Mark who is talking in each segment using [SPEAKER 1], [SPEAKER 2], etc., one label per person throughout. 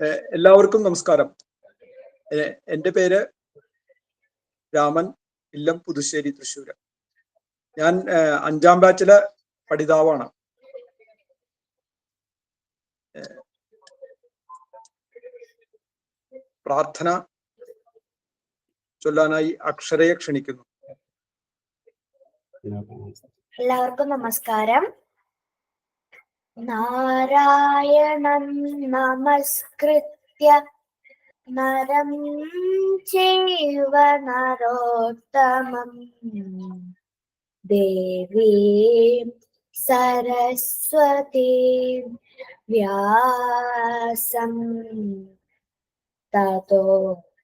[SPEAKER 1] എല്ലാവർക്കും നമസ്കാരം. എൻ്റെ പേര് രാമൻ, ഇല്ലം പുതുശ്ശേരി, തൃശ്ശൂര്. ഞാൻ 5ാം ബാച്ചിലെ പഠിതാവാണ്. പ്രാർത്ഥന ചൊല്ലാനായി അക്ഷരയെ ക്ഷണിക്കുന്നു.
[SPEAKER 2] എല്ലാവർക്കും നമസ്കാരം. നാരായണം നമസ്കൃത്യ നരം ചൈവ നരോത്തമം ദേവീം സരസ്വതീം വ്യാസം തതോ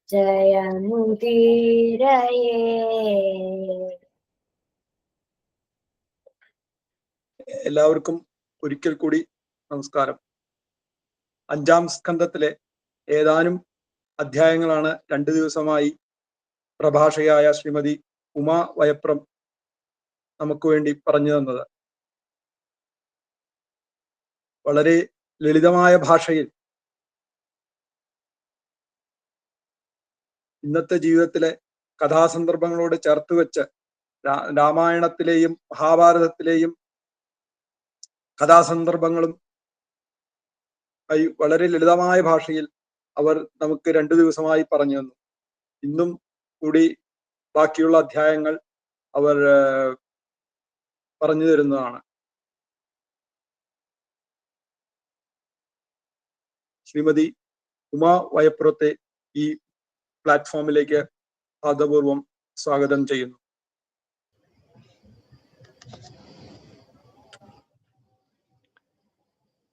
[SPEAKER 2] ജയമുദീരയേ.
[SPEAKER 1] എല്ലാവർക്കും ഒരിക്കൽ കൂടി നമസ്കാരം. 5ാം സ്കന്ധത്തിലെ ഏതാനും അധ്യായങ്ങളാണ് 2 ദിവസമായി പ്രഭാഷകയായ ശ്രീമതി ഉമാ വയപ്രം നമുക്ക് വേണ്ടി പറഞ്ഞു തന്നത്. വളരെ ലളിതമായ ഭാഷയിൽ ഇന്നത്തെ ജീവിതത്തിലെ കഥാസന്ദർഭങ്ങളോട് ചേർത്ത് വെച്ച് രാമായണത്തിലെയും മഹാഭാരതത്തിലെയും കഥാസന്ദർഭങ്ങളും വളരെ ലളിതമായ ഭാഷയിൽ അവർ നമുക്ക് 2 ദിവസമായി പറഞ്ഞു തന്നു. ഇന്നും കൂടി ബാക്കിയുള്ള അധ്യായങ്ങൾ അവർ പറഞ്ഞു തരുന്നതാണ്. ശ്രീമതി ഉമാ വയപ്പുറത്തെ ഈ പ്ലാറ്റ്ഫോമിലേക്ക് ആദരപൂർവം സ്വാഗതം ചെയ്യുന്നു.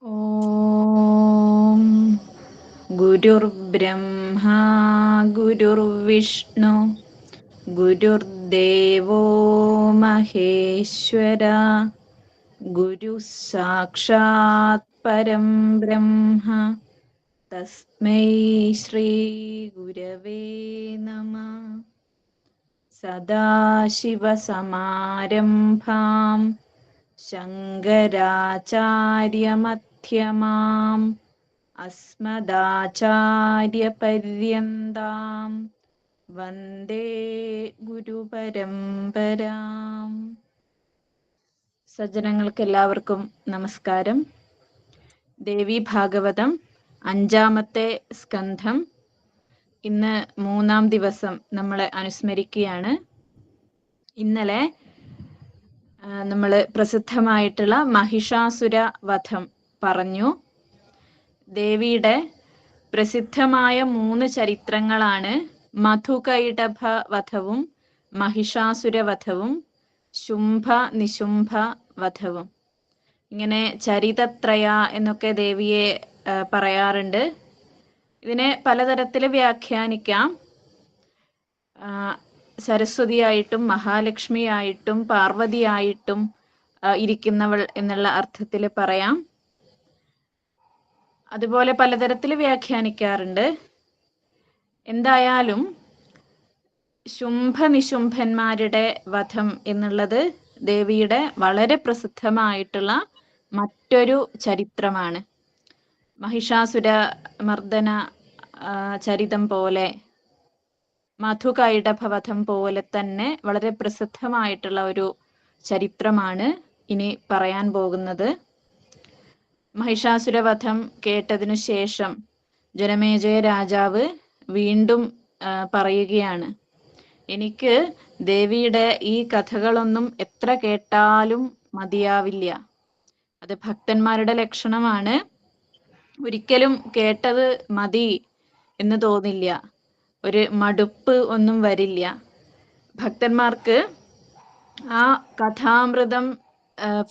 [SPEAKER 3] ഓം ഗുരുർബ്രഹ്മാ ഗുരുർവിഷ്ണു ഗുരുർദേവോ മഹേശ്വര ഗുരു സാക്ഷാത് പരം ബ്രഹ്മ തസ്മൈ ശ്രീ ഗുരവേ നമഃ. സദാശിവസമാരംഭാം ശങ്കരാചാര്യമധ്യമാം അസ്മദാചാര്യപര്യന്താം വന്ദേ ഗുരുപരമ്പരാം. സജ്ജനങ്ങൾക്ക് എല്ലാവർക്കും നമസ്കാരം. ദേവി ഭാഗവതം 5ാമത്തെ സ്കന്ധം ഇന്ന് 3ാം ദിവസം നമ്മളെ അനുസ്മരിക്കുകയാണ്. ഇന്നലെ നമ്മൾ പ്രസിദ്ധമായിട്ടുള്ള മഹിഷാസുര വധം പറഞ്ഞു. ദേവിയുടെ പ്രസിദ്ധമായ 3 ചരിത്രങ്ങളാണ് മധുകൈടഭ വധവും മഹിഷാസുര വധവും ശുംഭ നിശുംഭ വധവും. ഇങ്ങനെ ചരിതത്രയ എന്നൊക്കെ ദേവിയെ പറയാറുണ്ട്. ഇതിനെ പലതരത്തിൽ വ്യാഖ്യാനിക്കാം. സരസ്വതിയായിട്ടും മഹാലക്ഷ്മിയായിട്ടും പാർവതിയായിട്ടും ഇരിക്കുന്നവൾ എന്നുള്ള അർത്ഥത്തിൽ പറയാം. അതുപോലെ പലതരത്തിൽ വ്യാഖ്യാനിക്കാറുണ്ട്. എന്തായാലും ശുംഭ നിശുംഭന്മാരുടെ വധം എന്നുള്ളത് ദേവിയുടെ വളരെ പ്രസിദ്ധമായിട്ടുള്ള മറ്റൊരു ചരിത്രമാണ്. മഹിഷാസുര മർദ്ദന ചരിതം പോലെ മധുകൈടഭവധം പോലെ തന്നെ വളരെ പ്രസിദ്ധമായിട്ടുള്ള ഒരു ചരിത്രമാണ് ഇനി പറയാൻ പോകുന്നത്. മഹിഷാസുരവധം കേട്ടതിനു ശേഷം ജനമേജയ രാജാവ് വീണ്ടും പറയുകയാണ്, എനിക്ക് ദേവിയുടെ ഈ കഥകളൊന്നും എത്ര കേട്ടാലും മതിയാവില്ല. അത് ഭക്തന്മാരുടെ ലക്ഷണമാണ്. ഒരിക്കലും കേട്ടത് മതി എന്ന് തോന്നില്ല, ഒരു മടുപ്പ് ഒന്നും വരില്ല. ഭക്തന്മാർക്ക് ആ കഥാമൃതം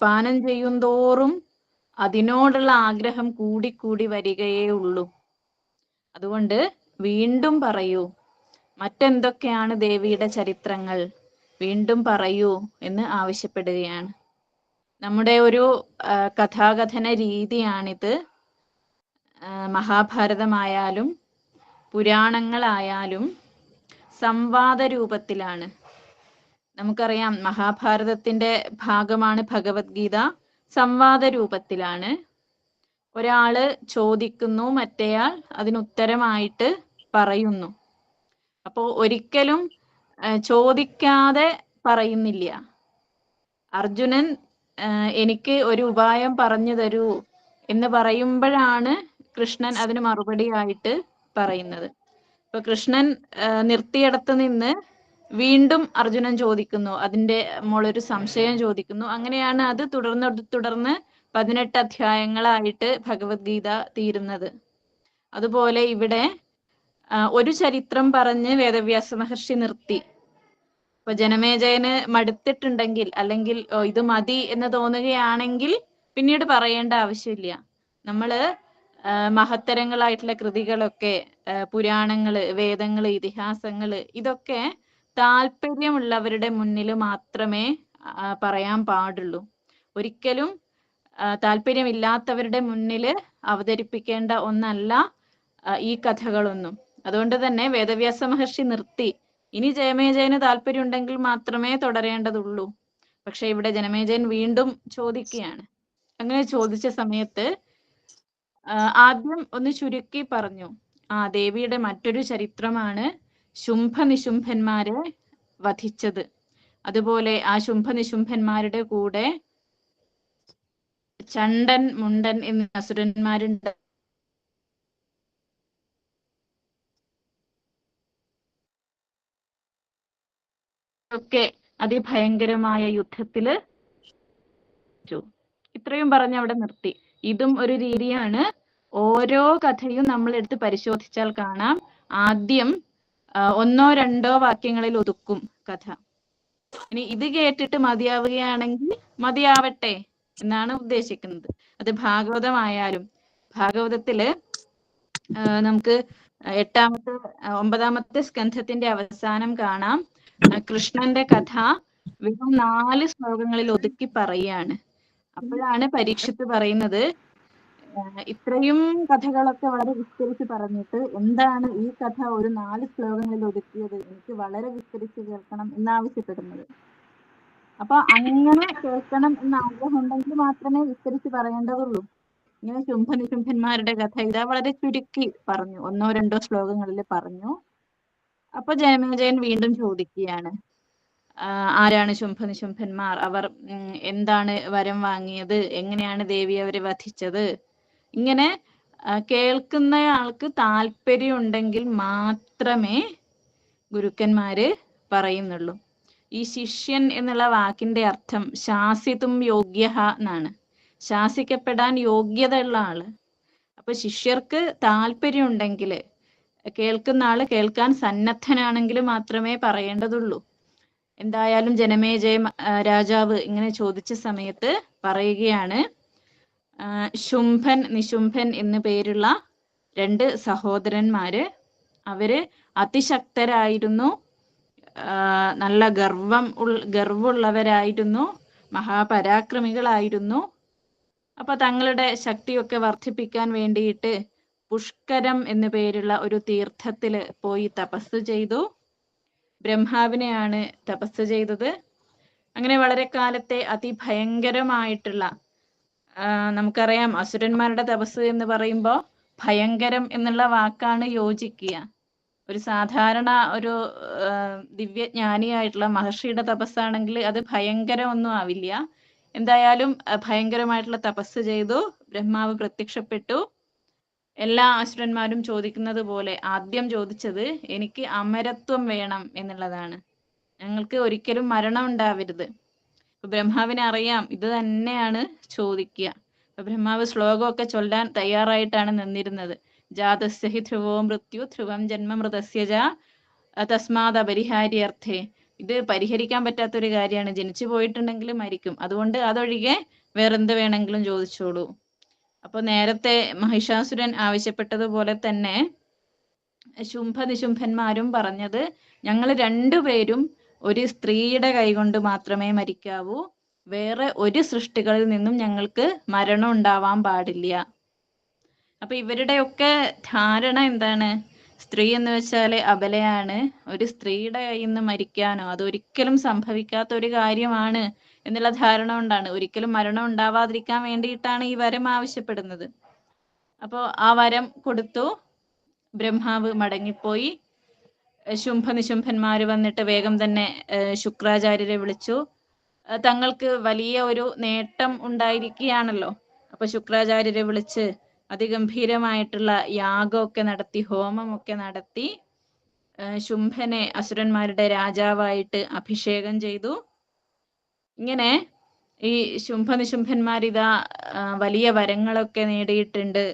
[SPEAKER 3] പാനം ചെയ്യുന്തോറും അതിനോടുള്ള ആഗ്രഹം കൂടിക്കൂടി വരികയേ ഉള്ളൂ. അതുകൊണ്ട് വീണ്ടും പറയൂ, മറ്റെന്തൊക്കെയാണ് ദേവിയുടെ ചരിത്രങ്ങൾ, വീണ്ടും പറയൂ എന്ന് ആവശ്യപ്പെടുകയാണ്. നമ്മുടെ ഒരു കഥാകഥന രീതിയാണിത്. മഹാഭാരതമായാലും പുരാണങ്ങളായാലും സംവാദ രൂപത്തിലാണ്. നമുക്കറിയാം മഹാഭാരതത്തിന്റെ ഭാഗമാണ് ഭഗവത്ഗീത, സംവാദ രൂപത്തിലാണ്. ഒരാള് ചോദിക്കുന്നു, മറ്റേയാൾ അതിനുത്തരമായിട്ട് പറയുന്നു. അപ്പോ ഒരിക്കലും ചോദിക്കാതെ പറയുന്നില്ല. അർജുനൻ എനിക്ക് ഒരു ഉപായം പറഞ്ഞു തരൂ എന്ന് പറയുമ്പോഴാണ് കൃഷ്ണൻ അതിന് മറുപടിയായിട്ട് പറയുന്നത്. ഇപ്പൊ കൃഷ്ണൻ നിർത്തിയിടത്ത് നിന്ന് വീണ്ടും അർജുനൻ ചോദിക്കുന്നു, അതിന്റെ മോളൊരു സംശയം ചോദിക്കുന്നു. അങ്ങനെയാണ് അത് തുടർന്ന് 18 അധ്യായങ്ങളായിട്ട് ഭഗവത്ഗീത തീരുന്നത്. അതുപോലെ ഇവിടെ ഒരു ചരിത്രം പറഞ്ഞ് വേദവ്യാസ മഹർഷി നിർത്തി. ഇപ്പൊ ജനമേജയന് മടുത്തിട്ടുണ്ടെങ്കിൽ, അല്ലെങ്കിൽ ഇത് മതി എന്ന് തോന്നുകയാണെങ്കിൽ പിന്നീട് പറയേണ്ട ആവശ്യമില്ല. നമ്മള് മഹത്തരങ്ങളായിട്ടുള്ള കൃതികളൊക്കെ, പുരാണങ്ങള്, വേദങ്ങള്, ഇതിഹാസങ്ങള്, ഇതൊക്കെ താല്പര്യമുള്ളവരുടെ മുന്നിൽ മാത്രമേ പറയാൻ പാടുള്ളൂ. ഒരിക്കലും താല്പര്യമില്ലാത്തവരുടെ മുന്നിൽ അവതരിപ്പിക്കേണ്ട ഒന്നല്ല ഈ കഥകളൊന്നും. അതുകൊണ്ട് തന്നെ വേദവ്യാസ മഹർഷി നിർത്തി. ഇനി ജനമേജയന് താല്പര്യം ഉണ്ടെങ്കിൽ മാത്രമേ തുടരേണ്ടതുള്ളൂ. പക്ഷെ ഇവിടെ ജനമേജയൻ വീണ്ടും ചോദിക്കുകയാണ്. അങ്ങനെ ചോദിച്ച സമയത്ത് ആദ്യം ഒന്ന് ചുരുക്കി പറഞ്ഞു. ദേവിയുടെ മറ്റൊരു ചരിത്രമാണ് ശുംഭനിശുംഭന്മാരെ വധിച്ചത്. അതുപോലെ ആ ശുംഭനിശുംഭന്മാരുടെ കൂടെ ചണ്ടൻ, മുണ്ടൻ എന്നീ അസുരന്മാരുണ്ട്. ഒക്കെ അതിഭയങ്കരമായ യുദ്ധത്തില്. ഇത്രയും പറഞ്ഞ് അവിടെ നിർത്തി. ഇതും ഒരു രീതിയാണ്. ഓരോ കഥയും നമ്മൾ എടുത്ത് പരിശോധിച്ചാൽ കാണാം, ആദ്യം 1-2 വാക്യങ്ങളിൽ ഒതുക്കും കഥ. ഇനി ഇത് കേട്ടിട്ട് മതിയാവുകയാണെങ്കിൽ മതിയാവട്ടെ എന്നാണ് ഉദ്ദേശിക്കുന്നത്. അത് ഭാഗവതമായാലും, ഭാഗവതത്തില് നമുക്ക് 9ാമത്തെ സ്കന്ധത്തിന്റെ അവസാനം കാണാം, കൃഷ്ണന്റെ കഥ വെറും 4 ശ്ലോകങ്ങളിൽ ഒതുക്കി പറയുകയാണ്. അപ്പോഴാണ് പരീക്ഷിത്ത് പറയുന്നത്, ഇത്രയും കഥകളൊക്കെ വളരെ വിസ്തരിച്ച് പറഞ്ഞിട്ട് എന്താണ് ഈ കഥ ഒരു 4 ശ്ലോകങ്ങളിൽ ഒതുക്കിയത്, എനിക്ക് വളരെ വിസ്തരിച്ച് കേൾക്കണം എന്നാവശ്യപ്പെടുന്നത്. അപ്പൊ അങ്ങനെ കേൾക്കണം എന്ന ആഗ്രഹം ഉണ്ടെങ്കിൽ മാത്രമേ വിസ്തരിച്ച് പറയേണ്ടതുള്ളൂ. ഇങ്ങനെ ശുംഭനിശുംഭന്മാരുടെ കഥ ഇതാ വളരെ ചുരുക്കി പറഞ്ഞു, 1-2 ശ്ലോകങ്ങളിൽ പറഞ്ഞു. അപ്പൊ ജനമേജയൻ വീണ്ടും ചോദിക്കുകയാണ്, ആരാണ് ശുംഭനിശുംഭന്മാർ, അവർ എന്താണ് വരം വാങ്ങിയത്, എങ്ങനെയാണ് ദേവി അവരെ വധിച്ചത്. ഇങ്ങനെ കേൾക്കുന്നയാൾക്ക് താല്പര്യം ഉണ്ടെങ്കിൽ മാത്രമേ ഗുരുക്കന്മാര് പറയുന്നുള്ളൂ. ഈ ശിഷ്യൻ എന്നുള്ള വാക്കിന്റെ അർത്ഥം ശാസിതും യോഗ്യ എന്നാണ്. ശാസിക്കപ്പെടാൻ യോഗ്യത ഉള്ള ആള്. അപ്പൊ ശിഷ്യർക്ക് താല്പര്യം ഉണ്ടെങ്കിൽ, കേൾക്കുന്ന ആള് കേൾക്കാൻ സന്നദ്ധനാണെങ്കിൽ മാത്രമേ പറയേണ്ടതുള്ളൂ. എന്തായാലും ജനമേജയ രാജാവ് ഇങ്ങനെ ചോദിച്ച സമയത്ത് പറയുകയാണ്, ശുംഭൻ നിശുംഭൻ എന്നു പേരുള്ള 2 സഹോദരന്മാര്, അവര് അതിശക്തരായിരുന്നു, നല്ല ഗർവുള്ളവരായിരുന്നു, മഹാപരാക്രമികളായിരുന്നു. അപ്പൊ തങ്ങളുടെ ശക്തിയൊക്കെ വർദ്ധിപ്പിക്കാൻ വേണ്ടിയിട്ട് പുഷ്കരം എന്നു പേരുള്ള ഒരു തീർത്ഥത്തില് പോയി തപസ് ചെയ്തു. ബ്രഹ്മാവിനെയാണ് തപസ് ചെയ്തത്. അങ്ങനെ വളരെ കാലത്തെ അതിഭയങ്കരമായിട്ടുള്ള, നമുക്കറിയാം അസുരന്മാരുടെ തപസ് എന്ന് പറയുമ്പോൾ ഭയങ്കരം എന്നുള്ള വാക്കാണ് യോജിക്കുക. ഒരു സാധാരണ ഒരു ദിവ്യജ്ഞാനിയായിട്ടുള്ള മഹർഷിയുടെ തപസ്സാണെങ്കിൽ അത് ഭയങ്കരം ഒന്നും ആവില്ല. എന്തായാലും ഭയങ്കരമായിട്ടുള്ള തപസ് ചെയ്തു, ബ്രഹ്മാവ് പ്രത്യക്ഷപ്പെട്ടു. എല്ലാ അസുരന്മാരും ചോദിക്കുന്നത് പോലെ ആദ്യം ചോദിച്ചത് എനിക്ക് അമരത്വം വേണം എന്നുള്ളതാണ്. ഞങ്ങൾക്ക് ഒരിക്കലും മരണം ഉണ്ടാവരുത്. ബ്രഹ്മാവിനെ അറിയാം ഇത് തന്നെയാണ് ചോദിക്കുക. ബ്രഹ്മാവ് ശ്ലോകമൊക്കെ ചൊല്ലാൻ തയ്യാറായിട്ടാണ് നിന്നിരുന്നത്. ജാതസ്യ ഹി ധ്രുവോ മൃത്യു ധ്രുവം ജന്മ മൃതസ്യജ തസ്മാത് അപരിഹാര്യർത്ഥേ. ഇത് പരിഹരിക്കാൻ പറ്റാത്തൊരു കാര്യമാണ്. ജനിച്ചു പോയിട്ടുണ്ടെങ്കിൽ മരിക്കും, അതുകൊണ്ട് അതൊഴികെ വേറെന്ത് വേണമെങ്കിലും ചോദിച്ചോളൂ. അപ്പൊ നേരത്തെ മഹിഷാസുരൻ ആവശ്യപ്പെട്ടതുപോലെ തന്നെ ശുംഭനിശുംഭന്മാരും പറഞ്ഞത്, ഞങ്ങൾ 2 പേരും ഒരു സ്ത്രീയുടെ കൈകൊണ്ട് മാത്രമേ മരിക്കാവൂ, വേറെ ഒരു സൃഷ്ടികളിൽ നിന്നും ഞങ്ങൾക്ക് മരണം ഉണ്ടാവാൻ പാടില്ല. അപ്പൊ ഇവരുടെയൊക്കെ ധാരണ എന്താണ്? സ്ത്രീ എന്ന് വെച്ചാല് അബലയാണ്, ഒരു സ്ത്രീയുടെ കയ്യിൽ നിന്ന് മരിക്കാനോ അതൊരിക്കലും സംഭവിക്കാത്ത ഒരു കാര്യമാണ് എന്നുള്ള ധാരണ കൊണ്ടാണ്, ഒരിക്കലും മരണം ഉണ്ടാവാതിരിക്കാൻ വേണ്ടിയിട്ടാണ് ഈ വരം ആവശ്യപ്പെടുന്നത്. അപ്പോൾ ആ വരം കൊടുത്തു. ബ്രഹ്മാവ് മടങ്ങിപ്പോയി. ശുംഭനിശുംഭന്മാര് വന്നിട്ട് വേഗം തന്നെ ശുക്രാചാര്യരെ വിളിച്ചു. തങ്ങൾക്ക് വലിയ ഒരു നേട്ടം ഉണ്ടായിരിക്കുകയാണല്ലോ. അപ്പൊ ശുക്രാചാര്യരെ വിളിച്ച് അതിഗംഭീരമായിട്ടുള്ള യാഗമൊക്കെ നടത്തി, ഹോമമൊക്കെ നടത്തി ശുംഭനെ അസുരന്മാരുടെ രാജാവായിട്ട് അഭിഷേകം ചെയ്തു. ഇങ്ങനെ ഈ ശുംഭനിശുംഭന്മാരിതാ വലിയ വരങ്ങളൊക്കെ നേടിയിട്ടുണ്ട്,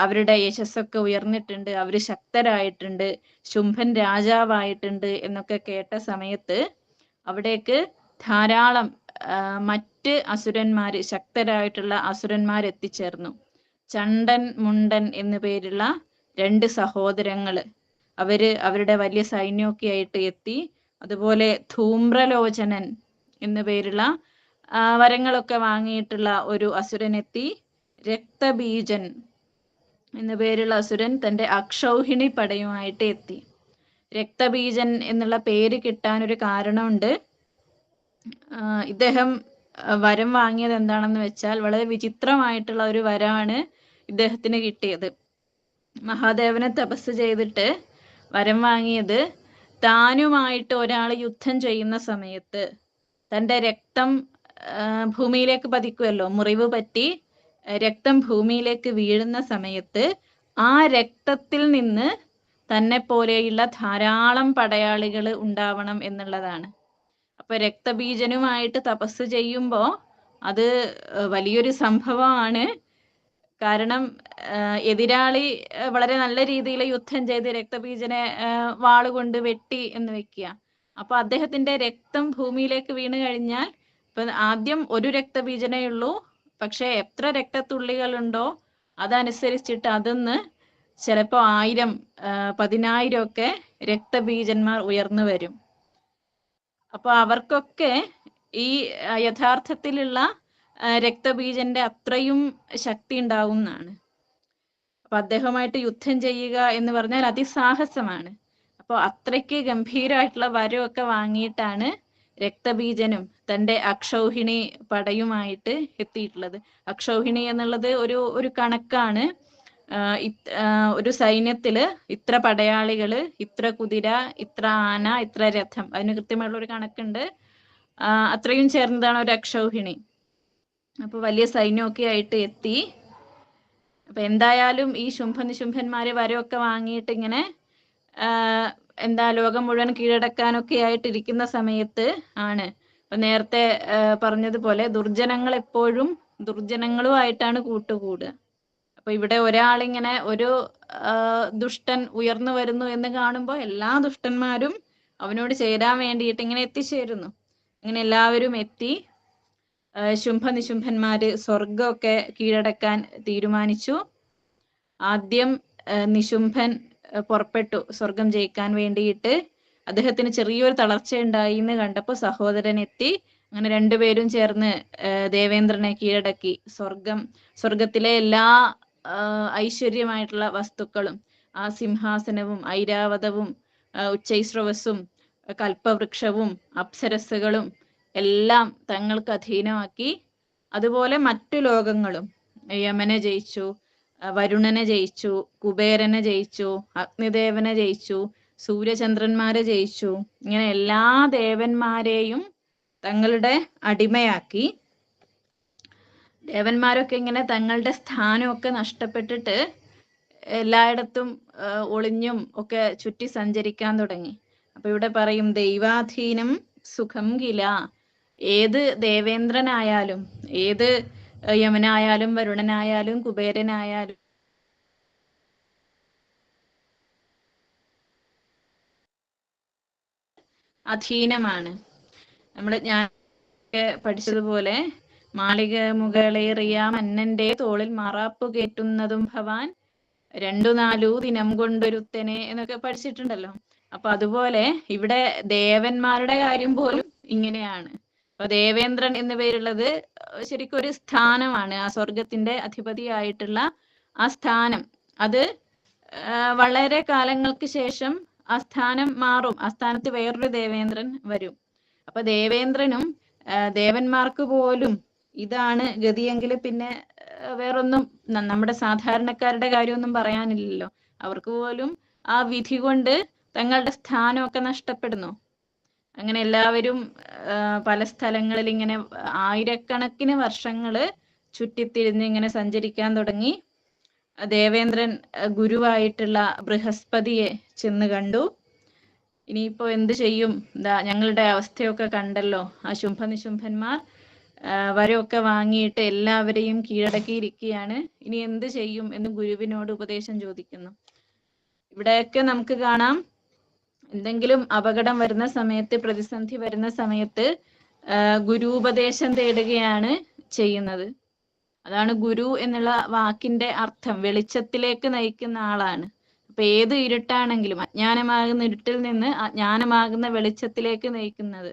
[SPEAKER 3] അവരുടെ യശസ്സൊക്കെ ഉയർന്നിട്ടുണ്ട്, അവര് ശക്തരായിട്ടുണ്ട്, ശുംഭൻ രാജാവായിട്ടുണ്ട് എന്നൊക്കെ കേട്ട സമയത്ത് അവിടേക്ക് ധാരാളം മറ്റ് അസുരന്മാര്, ശക്തരായിട്ടുള്ള അസുരന്മാർ എത്തിച്ചേർന്നു. ചണ്ടൻ മുണ്ടൻ എന്നു പേരുള്ള 2 സഹോദരങ്ങള് അവരുടെ വലിയ സൈന്യമൊക്കെ ആയിട്ട് എത്തി. അതുപോലെ ധൂമ്രലോചനൻ എന്നു പേരുള്ള വരങ്ങളൊക്കെ വാങ്ങിയിട്ടുള്ള ഒരു അസുരൻ എത്തി. രക്തബീജൻ എന്നു പേരുള്ള അസുരൻ തന്റെ അക്ഷൗഹിണി പടയുമായിട്ട് എത്തി. രക്തബീജൻ എന്നുള്ള പേര് കിട്ടാൻ ഒരു കാരണമുണ്ട്. ഇദ്ദേഹം വരം വാങ്ങിയത് എന്താണെന്ന് വെച്ചാൽ വളരെ വിചിത്രമായിട്ടുള്ള ഒരു വരമാണ് ഇദ്ദേഹത്തിന് കിട്ടിയത്. മഹാദേവനെ തപസ് ചെയ്തിട്ട് വരം വാങ്ങിയത്, താനുമായിട്ട് ഒരാൾ യുദ്ധം ചെയ്യുന്ന സമയത്ത് തൻ്റെ രക്തം ഭൂമിയിലേക്ക് പതിക്കുമല്ലോ, മുറിവ് പറ്റി രക്തം ഭൂമിയിലേക്ക് വീഴുന്ന സമയത്ത് ആ രക്തത്തിൽ നിന്ന് തന്നെ പോലെയുള്ള ധാരാളം പടയാളികൾ ഉണ്ടാവണം എന്നുള്ളതാണ്. അപ്പൊ രക്തബീജനുമായിട്ട് തപസ് ചെയ്യുമ്പോൾ അത് വലിയൊരു സംഭവമാണ്. കാരണം എതിരാളി വളരെ നല്ല രീതിയിൽ യുദ്ധം ചെയ്ത് രക്തബീജനെ വാളുകൊണ്ട് വെട്ടി എന്ന് വെക്കുക. അപ്പൊ അദ്ദേഹത്തിന്റെ രക്തം ഭൂമിയിലേക്ക് വീണ് കഴിഞ്ഞാൽ, ഇപ്പൊ ആദ്യം ഒരു രക്തബീജനേ ഉള്ളൂ, പക്ഷെ എത്ര രക്തത്തുള്ളികളുണ്ടോ അതനുസരിച്ചിട്ട് അതിന്ന് ചിലപ്പോ 1000, 10,000 ഒക്കെ രക്തബീജന്മാർ ഉയർന്നു വരും. അപ്പൊ അവർക്കൊക്കെ ഈ യഥാർത്ഥത്തിലുള്ള രക്തബീജന്റെ അത്രയും ശക്തി ഉണ്ടാവും എന്നാണ്. അപ്പൊ അദ്ദേഹമായിട്ട് യുദ്ധം ചെയ്യുക എന്ന് പറഞ്ഞാൽ അതിസാഹസമാണ്. അപ്പൊ അത്രയ്ക്ക് ഗംഭീരമായിട്ടുള്ള വരമൊക്കെ വാങ്ങിയിട്ടാണ് രക്തബീജനും തന്റെ അക്ഷൗഹിണി പടയുമായിട്ട് എത്തിയിട്ടുള്ളത്. അക്ഷൗഹിണി എന്നുള്ളത് ഒരു കണക്കാണ്. ഒരു സൈന്യത്തില് ഇത്ര പടയാളികള്, ഇത്ര കുതിര, ഇത്ര ആന, ഇത്ര രഥം, അതിന് കൃത്യമായിട്ടുള്ള ഒരു കണക്കുണ്ട്. അത്രയും ചേർന്നതാണ് ഒരു അക്ഷൗഹിണി. അപ്പൊ വലിയ സൈന്യമൊക്കെ ആയിട്ട് എത്തി. അപ്പൊ എന്തായാലും ഈ ശുംഭനിശുംഭന്മാര് വരമൊക്കെ വാങ്ങിയിട്ട് ഇങ്ങനെ ലോകം മുഴുവൻ കീഴടക്കാനൊക്കെ ആയിട്ടിരിക്കുന്ന സമയത്ത് ആണ്, ഇപ്പൊ നേരത്തെ പറഞ്ഞതുപോലെ ദുർജനങ്ങൾ എപ്പോഴും ദുർജനങ്ങളുമായിട്ടാണ് കൂട്ടുകൂടുക. അപ്പൊ ഇവിടെ ഒരാളിങ്ങനെ ഒരു ദുഷ്ടൻ ഉയർന്നു വരുന്നു എന്ന് കാണുമ്പോൾ എല്ലാ ദുഷ്ടന്മാരും അവനോട് ചേരാൻ വേണ്ടിയിട്ട് ഇങ്ങനെ എത്തിച്ചേരുന്നു. അങ്ങനെ എല്ലാവരും എത്തി. ശുംഭനിശുംഭന്മാര് സ്വർഗമൊക്കെ കീഴടക്കാൻ തീരുമാനിച്ചു. ആദ്യം നിശുംഭൻ പുറപ്പെട്ടു സ്വർഗം ജയിക്കാൻ വേണ്ടിയിട്ട്. അദ്ദേഹത്തിന് ചെറിയൊരു തളർച്ച ഉണ്ടായി എന്ന് കണ്ടപ്പോൾ സഹോദരൻ എത്തി. അങ്ങനെ രണ്ടുപേരും ചേർന്ന് ദേവേന്ദ്രനെ കീഴടക്കി. സ്വർഗത്തിലെ എല്ലാ ഐശ്വര്യമായിട്ടുള്ള വസ്തുക്കളും, ആ സിംഹാസനവും ഐരാവതവും ഉച്ചൈസ്രവസ്സും കൽപ്പവൃക്ഷവും അപ്സരസ്സുകളും എല്ലാം തങ്ങൾക്ക് അധീനമാക്കി. അതുപോലെ മറ്റു ലോകങ്ങളും, യമനെ ജയിച്ചു, വരുണനെ ജയിച്ചു, കുബേരനെ ജയിച്ചു, അഗ്നിദേവനെ ജയിച്ചു, സൂര്യചന്ദ്രന്മാരെ ജയിച്ചു. ഇങ്ങനെ എല്ലാ ദേവന്മാരെയും തങ്ങളുടെ അടിമയാക്കി. ദേവന്മാരൊക്കെ ഇങ്ങനെ തങ്ങളുടെ സ്ഥാനമൊക്കെ നഷ്ടപ്പെട്ടിട്ട് എല്ലായിടത്തും ഒളിഞ്ഞും ഒക്കെ ചുറ്റി സഞ്ചരിക്കാൻ തുടങ്ങി. അപ്പൊ ഇവിടെ പറയും, ദൈവാധീനം സുഖം കില. ഏത് ദേവേന്ദ്രനായാലും, ഏത് യമനായാലും, വരുണനായാലും, കുബേരനായാലും അധീനമാണ്. ഞാൻ പഠിച്ചതുപോലെ, മാളിക മുകളേറിയ മന്നന്റെ തോളിൽ മാറാപ്പു കയറ്റുന്നതും ഭവാൻ 2-4 ദിനം കൊണ്ടൊരുത്തനെ എന്നൊക്കെ പഠിച്ചിട്ടുണ്ടല്ലോ. അപ്പൊ അതുപോലെ ഇവിടെ ദേവന്മാരുടെ കാര്യം പോലും ഇങ്ങനെയാണ്. അപ്പൊ ദേവേന്ദ്രൻ എന്നു പേരുള്ളത് ശരിക്കും ഒരു സ്ഥാനമാണ്. ആ സ്വർഗത്തിന്റെ അധിപതിയായിട്ടുള്ള ആ സ്ഥാനം, അത് വളരെ കാലങ്ങൾക്ക് ശേഷം ആ സ്ഥാനം മാറും. ആ സ്ഥാനത്ത് വേറൊരു ദേവേന്ദ്രൻ വരും. അപ്പൊ ദേവേന്ദ്രനും ദേവന്മാർക്ക് പോലും ഇതാണ് ഗതിയെങ്കിൽ പിന്നെ വേറൊന്നും നമ്മുടെ സാധാരണക്കാരുടെ കാര്യമൊന്നും പറയാനില്ലല്ലോ. അവർക്ക് പോലും ആ വിധി കൊണ്ട് തങ്ങളുടെ സ്ഥാനമൊക്കെ നഷ്ടപ്പെടുന്നു. അങ്ങനെ എല്ലാവരും പല സ്ഥലങ്ങളിൽ ഇങ്ങനെ ആയിരക്കണക്കിന് വർഷങ്ങള് ചുറ്റിത്തിരിഞ്ഞ് ഇങ്ങനെ സഞ്ചരിക്കാൻ തുടങ്ങി. ദേവേന്ദ്രൻ ഗുരുവായിട്ടുള്ള ബൃഹസ്പതിയെ ചെന്ന് കണ്ടു. ഇനിയിപ്പോ എന്ത് ചെയ്യും, ഞങ്ങളുടെ അവസ്ഥയൊക്കെ കണ്ടല്ലോ, ആ ശുംഭനിശുംഭന്മാർ വരമൊക്കെ വാങ്ങിയിട്ട് എല്ലാവരെയും കീഴടക്കിയിരിക്കുകയാണ്, ഇനി എന്ത് ചെയ്യും എന്ന് ഗുരുവിനോട് ഉപദേശം ചോദിക്കുന്നു. ഇവിടെയൊക്കെ നമുക്ക് കാണാം, എന്തെങ്കിലും അപകടം വരുന്ന സമയത്ത്, പ്രതിസന്ധി വരുന്ന സമയത്ത് ഗുരുപദേശം തേടുകയാണ് ചെയ്യുന്നത്. അതാണ് ഗുരു എന്നുള്ള വാക്കിന്റെ അർത്ഥം, വെളിച്ചത്തിലേക്ക് നയിക്കുന്ന ആളാണ്. അപ്പൊ ഏത് ഇരുട്ടാണെങ്കിലും അജ്ഞാനമാകുന്ന ഇരുട്ടിൽ നിന്ന് ജ്ഞാനമാകുന്ന വെളിച്ചത്തിലേക്ക് നയിക്കുന്നത്.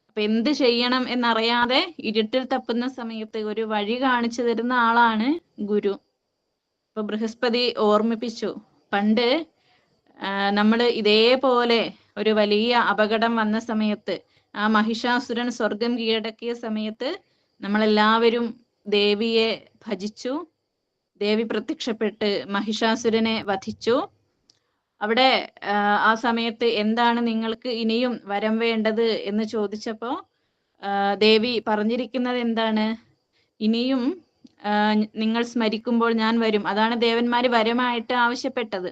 [SPEAKER 3] അപ്പൊ എന്ത് ചെയ്യണം എന്നറിയാതെ ഇരുട്ടിൽ തപ്പുന്ന സമയത്ത് ഒരു വഴി കാണിച്ചു തരുന്ന ആളാണ് ഗുരു. ഇപ്പൊ ബൃഹസ്പതി ഓർമ്മിപ്പിച്ചു, പണ്ട് നമ്മൾ ഇതേപോലെ ഒരു വലിയ അപകടം വന്ന സമയത്ത്, ആ മഹിഷാസുരൻ സ്വർഗം കീഴടക്കിയ സമയത്ത് നമ്മളെല്ലാവരും ദേവിയെ ഭജിച്ചു. ദേവി പ്രത്യക്ഷപ്പെട്ട് മഹിഷാസുരനെ വധിച്ചു. അവിടെ ആ സമയത്ത് എന്താണ് നിങ്ങൾക്ക് ഇനിയും വരം വേണ്ടത് എന്ന് ചോദിച്ചപ്പോ ദേവി പറഞ്ഞിരിക്കുന്നത് എന്താണ്? ഇനിയും നിങ്ങൾ സ്മരിക്കുമ്പോൾ ഞാൻ വരും. അതാണ് ദേവന്മാര് വരമായിട്ട് ആവശ്യപ്പെട്ടത്.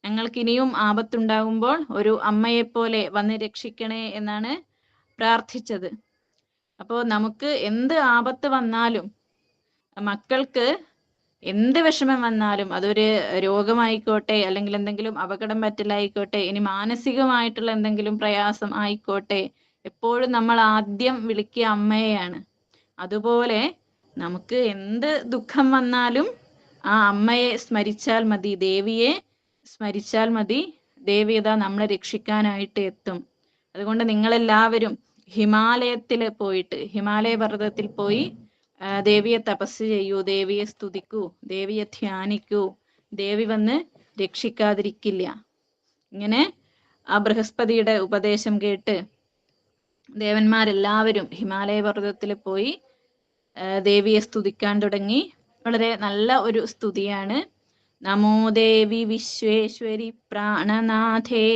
[SPEAKER 3] ഞങ്ങൾക്ക് ഇനിയും ആപത്തുണ്ടാകുമ്പോൾ ഒരു അമ്മയെപ്പോലെ വന്ന് രക്ഷിക്കണേ എന്നാണ് പ്രാർത്ഥിച്ചത്. അപ്പോൾ നമുക്ക് എന്ത് ആപത്ത് വന്നാലും, മക്കൾക്ക് എന്ത് വിഷമം വന്നാലും, അതൊരു രോഗമായിക്കോട്ടെ, അല്ലെങ്കിൽ എന്തെങ്കിലും അപകടം പറ്റലായിക്കോട്ടെ, ഇനി മാനസികമായിട്ടുള്ള എന്തെങ്കിലും പ്രയാസം ആയിക്കോട്ടെ, എപ്പോഴും നമ്മൾ ആദ്യം വിളിക്കുക അമ്മയെയാണ്. അതുപോലെ നമുക്ക് എന്ത് ദുഃഖം വന്നാലും ആ അമ്മയെ സ്മരിച്ചാൽ മതി, ദേവിയെ സ്മരിച്ചാൽ മതി, ദേവി ഇതാ നമ്മളെ രക്ഷിക്കാനായിട്ട് എത്തും. അതുകൊണ്ട് നിങ്ങളെല്ലാവരും ഹിമാലയത്തിൽ പോയിട്ട്, ഹിമാലയ പർവ്വതത്തിൽ പോയി ദേവിയെ തപസ് ചെയ്യൂ, ദേവിയെ സ്തുതിക്കൂ, ദേവിയെ ധ്യാനിക്കൂ, ദേവി വന്ന് രക്ഷിക്കാതിരിക്കില്ല. ഇങ്ങനെ ആ ബൃഹസ്പതിയുടെ ഉപദേശം കേട്ട് ദേവന്മാരെല്ലാവരും ഹിമാലയ പർവ്വതത്തിൽ പോയി ദേവിയെ സ്തുതിക്കാൻ തുടങ്ങി. വളരെ നല്ല ഒരു സ്തുതിയാണ്. നമോ ദേവി വിശ്വേശ്വരി പ്രാണനാഥേ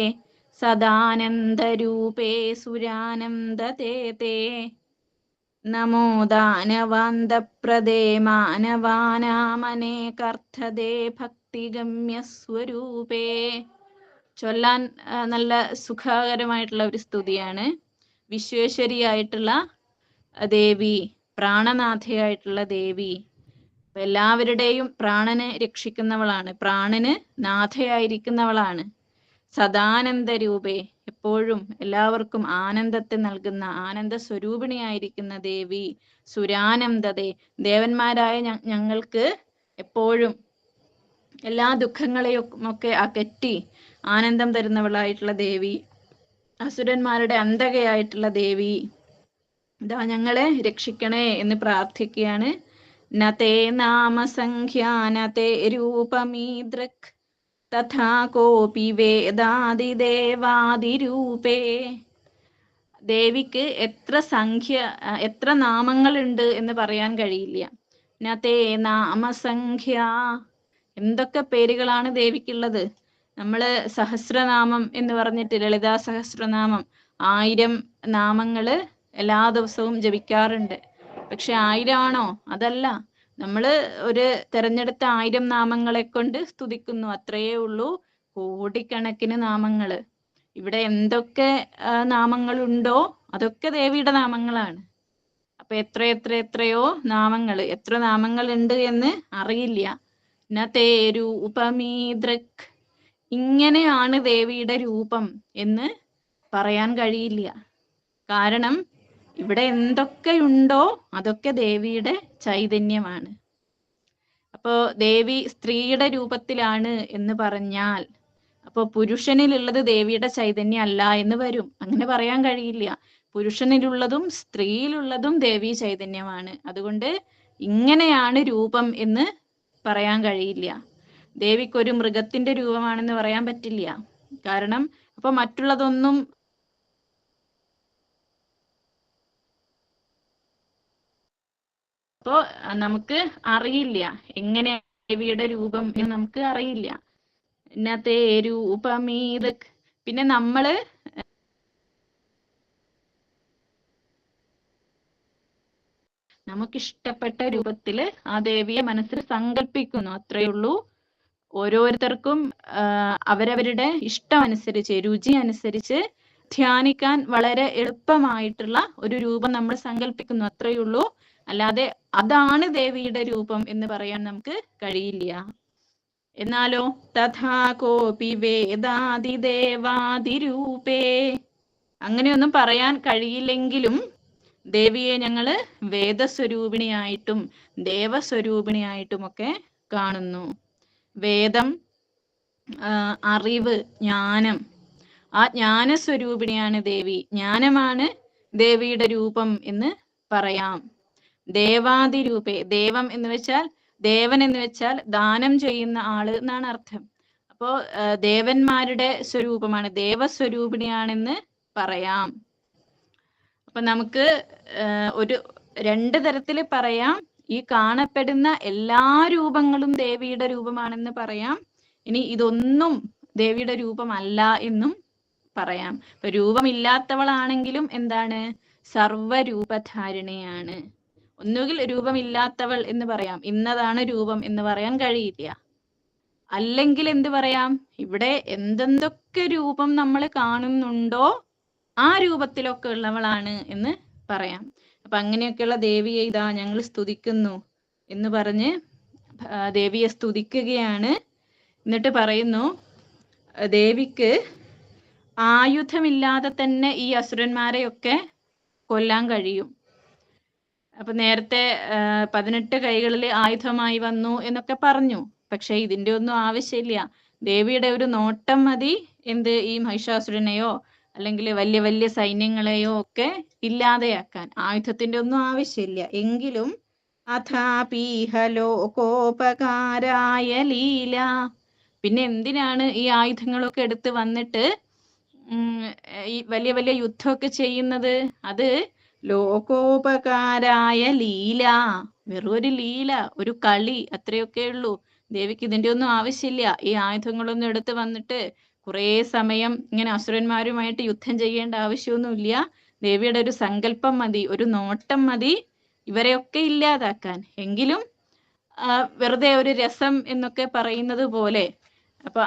[SPEAKER 3] സദാനന്ദരൂപേ സുരാനന്ദതേ തേ നമോ ദാനവാന്തപ്രദേ മാനവാനാമനേകർത്ഥദേ ഭക്തിഗമ്യസ്വരൂപേ. ചൊല്ലാൻ നല്ല സുഖകരമായിട്ടുള്ള ഒരു സ്തുതിയാണ്. വിശ്വേശ്വരിയായിട്ടുള്ള ദേവി, പ്രാണനാഥയായിട്ടുള്ള ദേവി, എല്ലാവരുടെയും പ്രാണനെ രക്ഷിക്കുന്നവളാണ്, പ്രാണന് നാഥയായിരിക്കുന്നവളാണ്. സദാനന്ദരൂപേ, എപ്പോഴും എല്ലാവർക്കും ആനന്ദത്തെ നൽകുന്ന ആനന്ദ സ്വരൂപിണിയായിരിക്കുന്ന ദേവി. സുരാനന്ദതേ, ദേവന്മാരായ ഞങ്ങൾക്ക് എപ്പോഴും എല്ലാ ദുഃഖങ്ങളെയും ഒക്കെ അകറ്റി ആനന്ദം തരുന്നവളായിട്ടുള്ള ദേവി. അസുരന്മാരുടെ അന്തകയായിട്ടുള്ള ദേവി, ഇതാ ഞങ്ങളെ രക്ഷിക്കണേ എന്ന് പ്രാർത്ഥിക്കുകയാണ്. നതേ നാമസംഖ്യാനതേ രൂപമീദൃക് തഥാ കോപി വേദാദിദേവാദിരൂപേ. ദേവിക്ക് എത്ര നാമങ്ങളുണ്ട് എന്ന് പറയാൻ കഴിയില്ല. നതേ നാമസംഖ്യ, എന്തൊക്കെ പേരുകളാണ് ദേവിക്കുള്ളത്. നമ്മള് സഹസ്രനാമം എന്ന് പറഞ്ഞിട്ട്, ലളിതാ സഹസ്രനാമം 1000 നാമങ്ങള് എല്ലാ ദിവസവും ജപിക്കാറുണ്ട്. പക്ഷെ 1000 ആണോ? അതല്ല. നമ്മള് ഒരു തെരഞ്ഞെടുത്ത 1000 നാമങ്ങളെ കൊണ്ട് സ്തുതിക്കുന്നു, അത്രയേ ഉള്ളൂ. കോടിക്കണക്കിന് നാമങ്ങള്. ഇവിടെ എന്തൊക്കെ നാമങ്ങളുണ്ടോ അതൊക്കെ ദേവിയുടെ നാമങ്ങളാണ്. അപ്പൊ എത്രയോ നാമങ്ങൾ, എത്ര നാമങ്ങൾ ഉണ്ട് എന്ന് അറിയില്ല. നതേരൂപമീദൃക്, ഇങ്ങനെയാണ് ദേവിയുടെ രൂപം എന്ന് പറയാൻ കഴിയില്ല. കാരണം ഇവിടെ എന്തൊക്കെയുണ്ടോ അതൊക്കെ ദേവിയുടെ ചൈതന്യമാണ്. അപ്പോ ദേവി സ്ത്രീയുടെ രൂപത്തിലാണ് എന്ന് പറഞ്ഞാൽ, അപ്പോ പുരുഷനിലുള്ളത് ദേവിയുടെ ചൈതന്യം അല്ല എന്ന് വരും. അങ്ങനെ പറയാൻ കഴിയില്ല. പുരുഷനിലുള്ളതും സ്ത്രീയിലുള്ളതും ദേവി ചൈതന്യമാണ്. അതുകൊണ്ട് ഇങ്ങനെയാണ് രൂപം എന്ന് പറയാൻ കഴിയില്ല. ദേവിക്കൊരു മൃഗത്തിന്റെ രൂപമാണെന്ന് പറയാൻ പറ്റില്ല. കാരണം അപ്പൊ മറ്റുള്ളതൊന്നും അപ്പോ നമുക്ക് അറിയില്ല എങ്ങനെ ദേവിയുടെ രൂപം എന്ന് നമുക്ക് അറിയില്ല. ഇന്നത്തെ രൂപമീത് പിന്നെ നമ്മള് നമുക്കിഷ്ടപ്പെട്ട രൂപത്തില് ആ ദേവിയെ മനസ്സിൽ സങ്കല്പിക്കുന്നു, അത്രയേ ഉള്ളൂ. ഓരോരുത്തർക്കും അവരവരുടെ ഇഷ്ടം അനുസരിച്ച്, രുചി അനുസരിച്ച് ധ്യാനിക്കാൻ വളരെ എളുപ്പമായിട്ടുള്ള ഒരു രൂപം നമ്മൾ സങ്കല്പിക്കുന്നു, അത്രയേ ഉള്ളൂ. അല്ലാതെ അതാണ് ദേവിയുടെ രൂപം എന്ന് പറയാൻ നമുക്ക് കഴിയില്ല. എന്നാലോ തഥാ കോപി വേദാദിദേവാദിരൂപേ, അങ്ങനെയൊന്നും പറയാൻ കഴിയില്ലെങ്കിലും ദേവിയെ ഞങ്ങള് വേദസ്വരൂപിണിയായിട്ടും ദേവസ്വരൂപിണിയായിട്ടും ഒക്കെ കാണുന്നു. വേദം, അറിവ്, ജ്ഞാനം, ആ ജ്ഞാനസ്വരൂപിണിയാണ് ദേവി. ജ്ഞാനമാണ് ദേവിയുടെ രൂപം എന്ന് പറയാം. ദേവാദിരൂപേ, ദേവം എന്ന് വെച്ചാൽ ദേവൻ എന്ന് വെച്ചാൽ ദാനം ചെയ്യുന്ന ആള് എന്നാണ് അർത്ഥം. അപ്പോ ദേവന്മാരുടെ സ്വരൂപമാണ്, ദേവസ്വരൂപിണിയാണെന്ന് പറയാം. അപ്പൊ നമുക്ക് ഒരു രണ്ട് തരത്തിൽ പറയാം. ഈ കാണപ്പെടുന്ന എല്ലാ രൂപങ്ങളും ദേവിയുടെ രൂപമാണെന്ന് പറയാം. ഇനി ഇതൊന്നും ദേവിയുടെ രൂപമല്ല എന്നും പറയാം. ഇപ്പൊ രൂപമില്ലാത്തവളാണെങ്കിലും എന്താണ്? സർവരൂപധാരിണിയാണ്. ഒന്നുകിൽ രൂപമില്ലാത്തവൾ എന്ന് പറയാം, ഇന്നതാണ് രൂപം എന്ന് പറയാൻ കഴിയില്ല. അല്ലെങ്കിൽ എന്ത് പറയാം? ഇവിടെ എന്തെന്തൊക്കെ രൂപം നമ്മൾ കാണുന്നുണ്ടോ ആ രൂപത്തിലൊക്കെ ഉള്ളവളാണ് എന്ന് പറയാം. അപ്പൊ അങ്ങനെയൊക്കെയുള്ള ദേവിയെ ഇതാ ഞങ്ങൾ സ്തുതിക്കുന്നു എന്ന് പറഞ്ഞ് ദേവിയെ സ്തുതിക്കുകയാണ്. എന്നിട്ട് പറയുന്നു, ദേവിക്ക് ആയുധമില്ലാതെ തന്നെ ഈ അസുരന്മാരെയൊക്കെ കൊല്ലാൻ കഴിയും. അപ്പൊ നേരത്തെ 18 കൈകളിൽ ആയുധമായി വന്നു എന്നൊക്കെ പറഞ്ഞു. പക്ഷെ ഇതിന്റെ ഒന്നും ആവശ്യമില്ല. ദേവിയുടെ ഒരു നോട്ടം മതി എന്ത് ഈ മഹിഷാസുരനെയോ അല്ലെങ്കിൽ വലിയ വലിയ സൈന്യങ്ങളെയോ ഒക്കെ ഇല്ലാതെയാക്കാൻ. ആയുധത്തിന്റെ ഒന്നും ആവശ്യമില്ല. എങ്കിലും അഥാപീഹലോകോപകാരായ ലീല, പിന്നെ എന്തിനാണ് ഈ ആയുധങ്ങളൊക്കെ എടുത്ത് വന്നിട്ട് ഈ വലിയ വലിയ യുദ്ധമൊക്കെ ചെയ്യുന്നത്? അത് ലോകോപകാരായ ലീല, വെറും ഒരു ലീല, ഒരു കളി, അത്രയൊക്കെ ഉള്ളൂ. ദേവിക്ക് ഇതിന്റെ ഒന്നും ആവശ്യമില്ല. ഈ ആയുധങ്ങളൊന്നും എടുത്ത് വന്നിട്ട് കുറേ സമയം ഇങ്ങനെ അസുരന്മാരുമായിട്ട് യുദ്ധം ചെയ്യേണ്ട ആവശ്യമൊന്നുമില്ല. ദേവിയുടെ ഒരു സങ്കല്പം മതി, ഒരു നോട്ടം മതി ഇവരെയൊക്കെ ഇല്ലാതാക്കാൻ. എങ്കിലും വെറുതെ ഒരു രസം എന്നൊക്കെ പറയുന്നത് പോലെ അപ്പൊ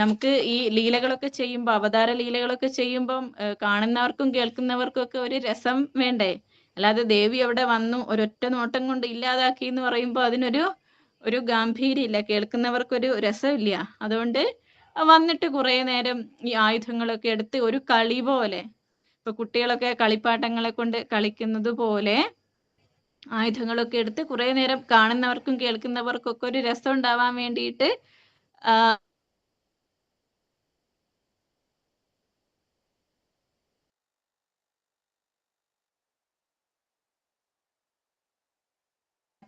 [SPEAKER 3] നമുക്ക് ഈ ലീലകളൊക്കെ ചെയ്യുമ്പോൾ, അവതാര ലീലകളൊക്കെ ചെയ്യുമ്പം കാണുന്നവർക്കും കേൾക്കുന്നവർക്കും ഒക്കെ ഒരു രസം വേണ്ടേ? അല്ലാതെ ദേവി അവിടെ വന്നു ഒരൊറ്റ നോട്ടം കൊണ്ട് ഇല്ലാതാക്കി എന്ന് പറയുമ്പോൾ അതിനൊരു ഗാംഭീര്യമില്ല, കേൾക്കുന്നവർക്കൊരു രസമില്ല. അതുകൊണ്ട് വന്നിട്ട് കുറെ നേരം ഈ ആയുധങ്ങളൊക്കെ എടുത്ത് ഒരു കളി പോലെ, ഇപ്പൊ കുട്ടികളൊക്കെ കളിപ്പാട്ടങ്ങളെ കൊണ്ട് കളിക്കുന്നത് പോലെ ആയുധങ്ങളൊക്കെ എടുത്ത് കുറെ നേരം കാണുന്നവർക്കും കേൾക്കുന്നവർക്കും ഒക്കെ ഒരു രസം ഉണ്ടാവാൻ വേണ്ടിയിട്ട്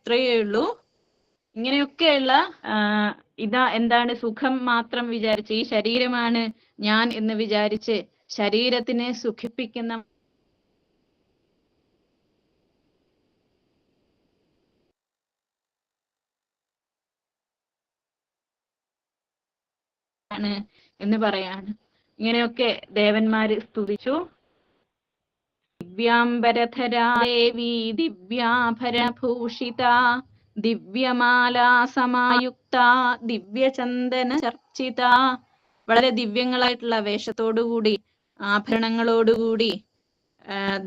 [SPEAKER 3] അത്രയേ ഉള്ളൂ. ഇങ്ങനെയൊക്കെയുള്ള ഇതാ എന്താണ് സുഖം മാത്രം വിചാരിച്ച്, ഈ ശരീരമാണ് ഞാൻ എന്ന് വിചാരിച്ച് ശരീരത്തിനെ സുഖിപ്പിക്കുന്ന എന്ന് പറയാണ്. ഇങ്ങനെയൊക്കെ ദേവന്മാര് സ്തുതിച്ചു. ദിവ്യാംബരധരാ ദേവി ദിവ്യാഭരഭൂഷിത ദിവ്യമാലാ സമായുക്ത ദിവ്യചന്ദന ചർച്ചിത, വളരെ ദിവ്യങ്ങളായിട്ടുള്ള വേഷത്തോടുകൂടി ആഭരണങ്ങളോടുകൂടി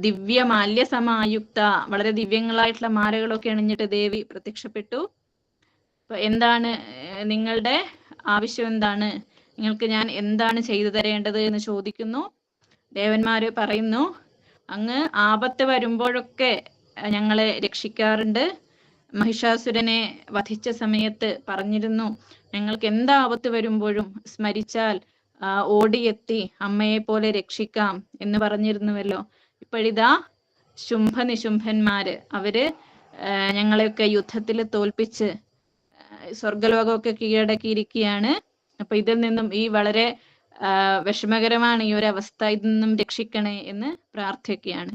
[SPEAKER 3] ദിവ്യമാല്യ സമായുക്ത, വളരെ ദിവ്യങ്ങളായിട്ടുള്ള മാലകളൊക്കെ അണിഞ്ഞിട്ട് ദേവി പ്രത്യക്ഷപ്പെട്ടു. അപ്പൊ എന്താണ് നിങ്ങളുടെ ആവശ്യം? എന്താണ് നിങ്ങൾക്ക് ഞാൻ എന്താണ് ചെയ്തു തരേണ്ടത് എന്ന് ചോദിക്കുന്നു. ദേവന്മാര് പറയുന്നു, അങ്ങ് ആപത്ത് വരുമ്പോഴൊക്കെ ഞങ്ങളെ രക്ഷിക്കാറുണ്ട്. മഹിഷാസുരനെ വധിച്ച സമയത്ത് പറഞ്ഞിരുന്നു, ഞങ്ങൾക്ക് എന്താപത്ത് വരുമ്പോഴും സ്മരിച്ചാൽ ഓടിയെത്തി അമ്മയെ പോലെ രക്ഷിക്കാം എന്ന് പറഞ്ഞിരുന്നുവല്ലോ. ഇപ്പോഴിതാ ശുംഭനിശുംഭന്മാര് അവര് ഞങ്ങളെയൊക്കെ യുദ്ധത്തിൽ തോൽപ്പിച്ച് സ്വർഗലോകമൊക്കെ കീഴടക്കിയിരിക്കുകയാണ്. അപ്പൊ ഇതിൽ നിന്നും ഈ വളരെ വിഷമകരമാണ് ഈ ഒരു അവസ്ഥ, ഇതിൽ നിന്നും രക്ഷിക്കണേ എന്ന് പ്രാർത്ഥിക്കുകയാണ്.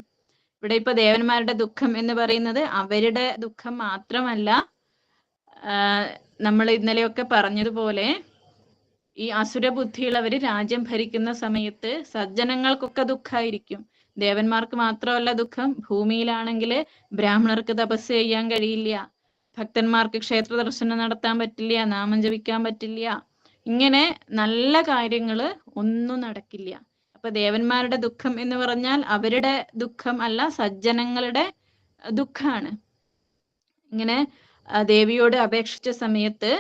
[SPEAKER 3] ഇവിടെ ഇപ്പൊ ദേവന്മാരുടെ ദുഃഖം എന്ന് പറയുന്നത് അവരുടെ ദുഃഖം മാത്രമല്ല, നമ്മൾ ഇന്നലെയൊക്കെ പറഞ്ഞതുപോലെ ഈ അസുരബുദ്ധിയുള്ളവര് രാജ്യം ഭരിക്കുന്ന സമയത്ത് സജ്ജനങ്ങൾക്കൊക്കെ ദുഃഖമായിരിക്കും. ദേവന്മാർക്ക് മാത്രമല്ല ദുഃഖം, ഭൂമിയിലാണെങ്കിൽ ബ്രാഹ്മണർക്ക് തപസ് ചെയ്യാൻ കഴിയില്ല, ഭക്തന്മാർക്ക് ക്ഷേത്ര ദർശനം നടത്താൻ പറ്റില്ല, നാമം ജപിക്കാൻ പറ്റില്ല, ഇങ്ങനെ നല്ല കാര്യങ്ങള് ഒന്നും നടക്കില്ല. അപ്പൊ ദേവന്മാരുടെ ദുഃഖം എന്ന് പറഞ്ഞാൽ അവരുടെ ദുഃഖം അല്ല, സജ്ജനങ്ങളുടെ ദുഃഖാണ്. ഇങ്ങനെ ദേവിയോട് അപേക്ഷിച്ച സമയത്ത്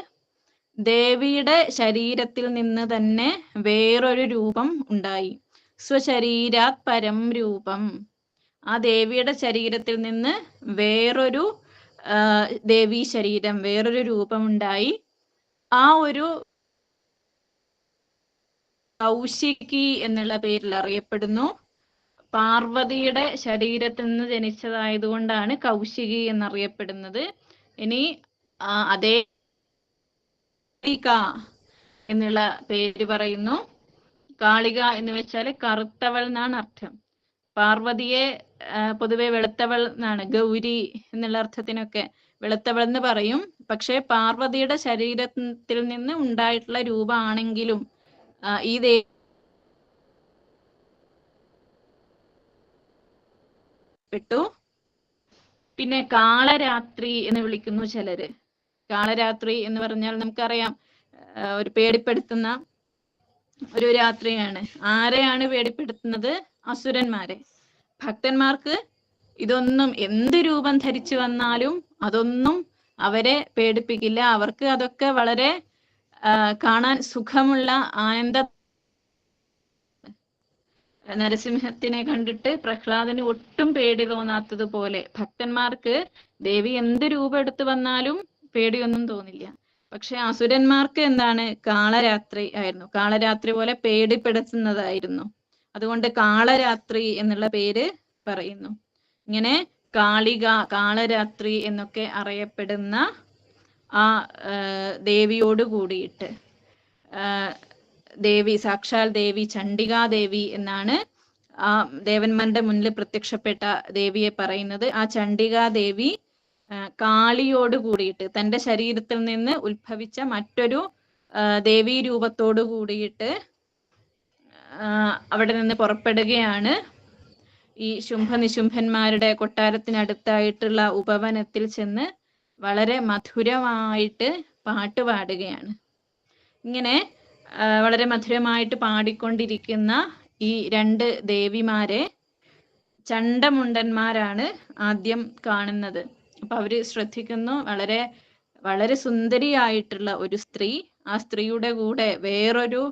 [SPEAKER 3] ദേവിയുടെ ശരീരത്തിൽ നിന്ന് തന്നെ വേറൊരു രൂപം ഉണ്ടായി. സ്വശരീരാത് പരം രൂപം. ആ ദേവിയുടെ ശരീരത്തിൽ നിന്ന് വേറൊരു ദേവീ ശരീരം, വേറൊരു രൂപമുണ്ടായി. ആ ഒരു കൗശികി എന്നുള്ള പേരിൽ അറിയപ്പെടുന്നു. പാർവതിയുടെ ശരീരത്തിൽ നിന്ന് ജനിച്ചതായതുകൊണ്ടാണ് കൗശികി എന്നറിയപ്പെടുന്നത്. ഇനി അതേ കാളിക എന്നുള്ള പേര് പറയുന്നു. കാളിക എന്ന് വെച്ചാൽ കറുത്തവൾ എന്നാണ് അർത്ഥം. പാർവതിയെ പൊതുവെ വെളുത്തവൾ എന്നാണ്, ഗൗരി എന്നുള്ള അർത്ഥത്തിനൊക്കെ വെളുത്തവൾ എന്ന് പറയും. പക്ഷെ പാർവതിയുടെ ശരീരത്തിൽ നിന്ന് ഉണ്ടായിട്ടുള്ള രൂപമാണെങ്കിലും ഈ പ്പെട്ടു. പിന്നെ കാളരാത്രി എന്ന് വിളിക്കുന്നു ചിലര്. കാളരാത്രി എന്ന് പറഞ്ഞാൽ നമുക്കറിയാം, ഒരു പേടിപ്പെടുത്തുന്ന ഒരു രാത്രിയാണ്. ആരെയാണ് പേടിപ്പെടുത്തുന്നത്? അസുരന്മാരെ. ഭക്തന്മാർക്ക് ഇതൊന്നും, എന്ത് രൂപം ധരിച്ചു വന്നാലും അതൊന്നും അവരെ പേടിപ്പിക്കില്ല. അവർക്ക് അതൊക്കെ വളരെ കാണാൻ സുഖമുള്ള ആനന്ദ. നരസിംഹത്തിനെ കണ്ടിട്ട് പ്രഹ്ലാദന് ഒട്ടും പേടി തോന്നാത്തതുപോലെ ഭക്തന്മാർക്ക് ദേവി എന്ത് രൂപം എടുത്തു വന്നാലും പേടിയൊന്നും തോന്നില്ല. പക്ഷെ അസുരന്മാർക്ക് എന്താണ്? കാളരാത്രി ആയിരുന്നു. കാളരാത്രി പോലെ പേടിപ്പെടുത്തുന്നതായിരുന്നു. അതുകൊണ്ട് കാളരാത്രി എന്നുള്ള പേര് പറയുന്നു. ഇങ്ങനെ കാളിക, കാളരാത്രി എന്നൊക്കെ അറിയപ്പെടുന്ന ആ ദേവിയോട് കൂടിയിട്ട്, ദേവി സാക്ഷാൽ ദേവി ചണ്ഡികാദേവി എന്നാണ് ആ ദേവന്മാരുടെ മുന്നിൽ പ്രത്യക്ഷപ്പെട്ട ദേവിയെ പറയുന്നത്. ആ ചണ്ഡികാദേവി കാളിയോട് കൂടിയിട്ട്, തന്റെ ശരീരത്തിൽ നിന്ന് ഉത്ഭവിച്ച മറ്റൊരു ദേവീ രൂപത്തോട് കൂടിയിട്ട് അവിടെ നിന്ന് പുറപ്പെടുകയാണ്. ഈ ശുംഭനിശുംഭന്മാരുടെ കൊട്ടാരത്തിനടുത്തായിട്ടുള്ള ഉപവനത്തിൽ ചെന്ന് വളരെ മധുരമായിട്ട് പാട്ട് പാടുകയാണ്. ഇങ്ങനെ വളരെ മധുരമായിട്ട് പാടിക്കൊണ്ടിരിക്കുന്ന ഈ രണ്ട് ദേവിമാരെ ചണ്ടമുണ്ടന്മാരാണ് ആദ്യം കാണുന്നത്. അപ്പൊ അവര് ശ്രദ്ധിക്കുന്നു, വളരെ വളരെ സുന്ദരിയായിട്ടുള്ള ഒരു സ്ത്രീ, ആ സ്ത്രീയുടെ കൂടെ വേറൊരു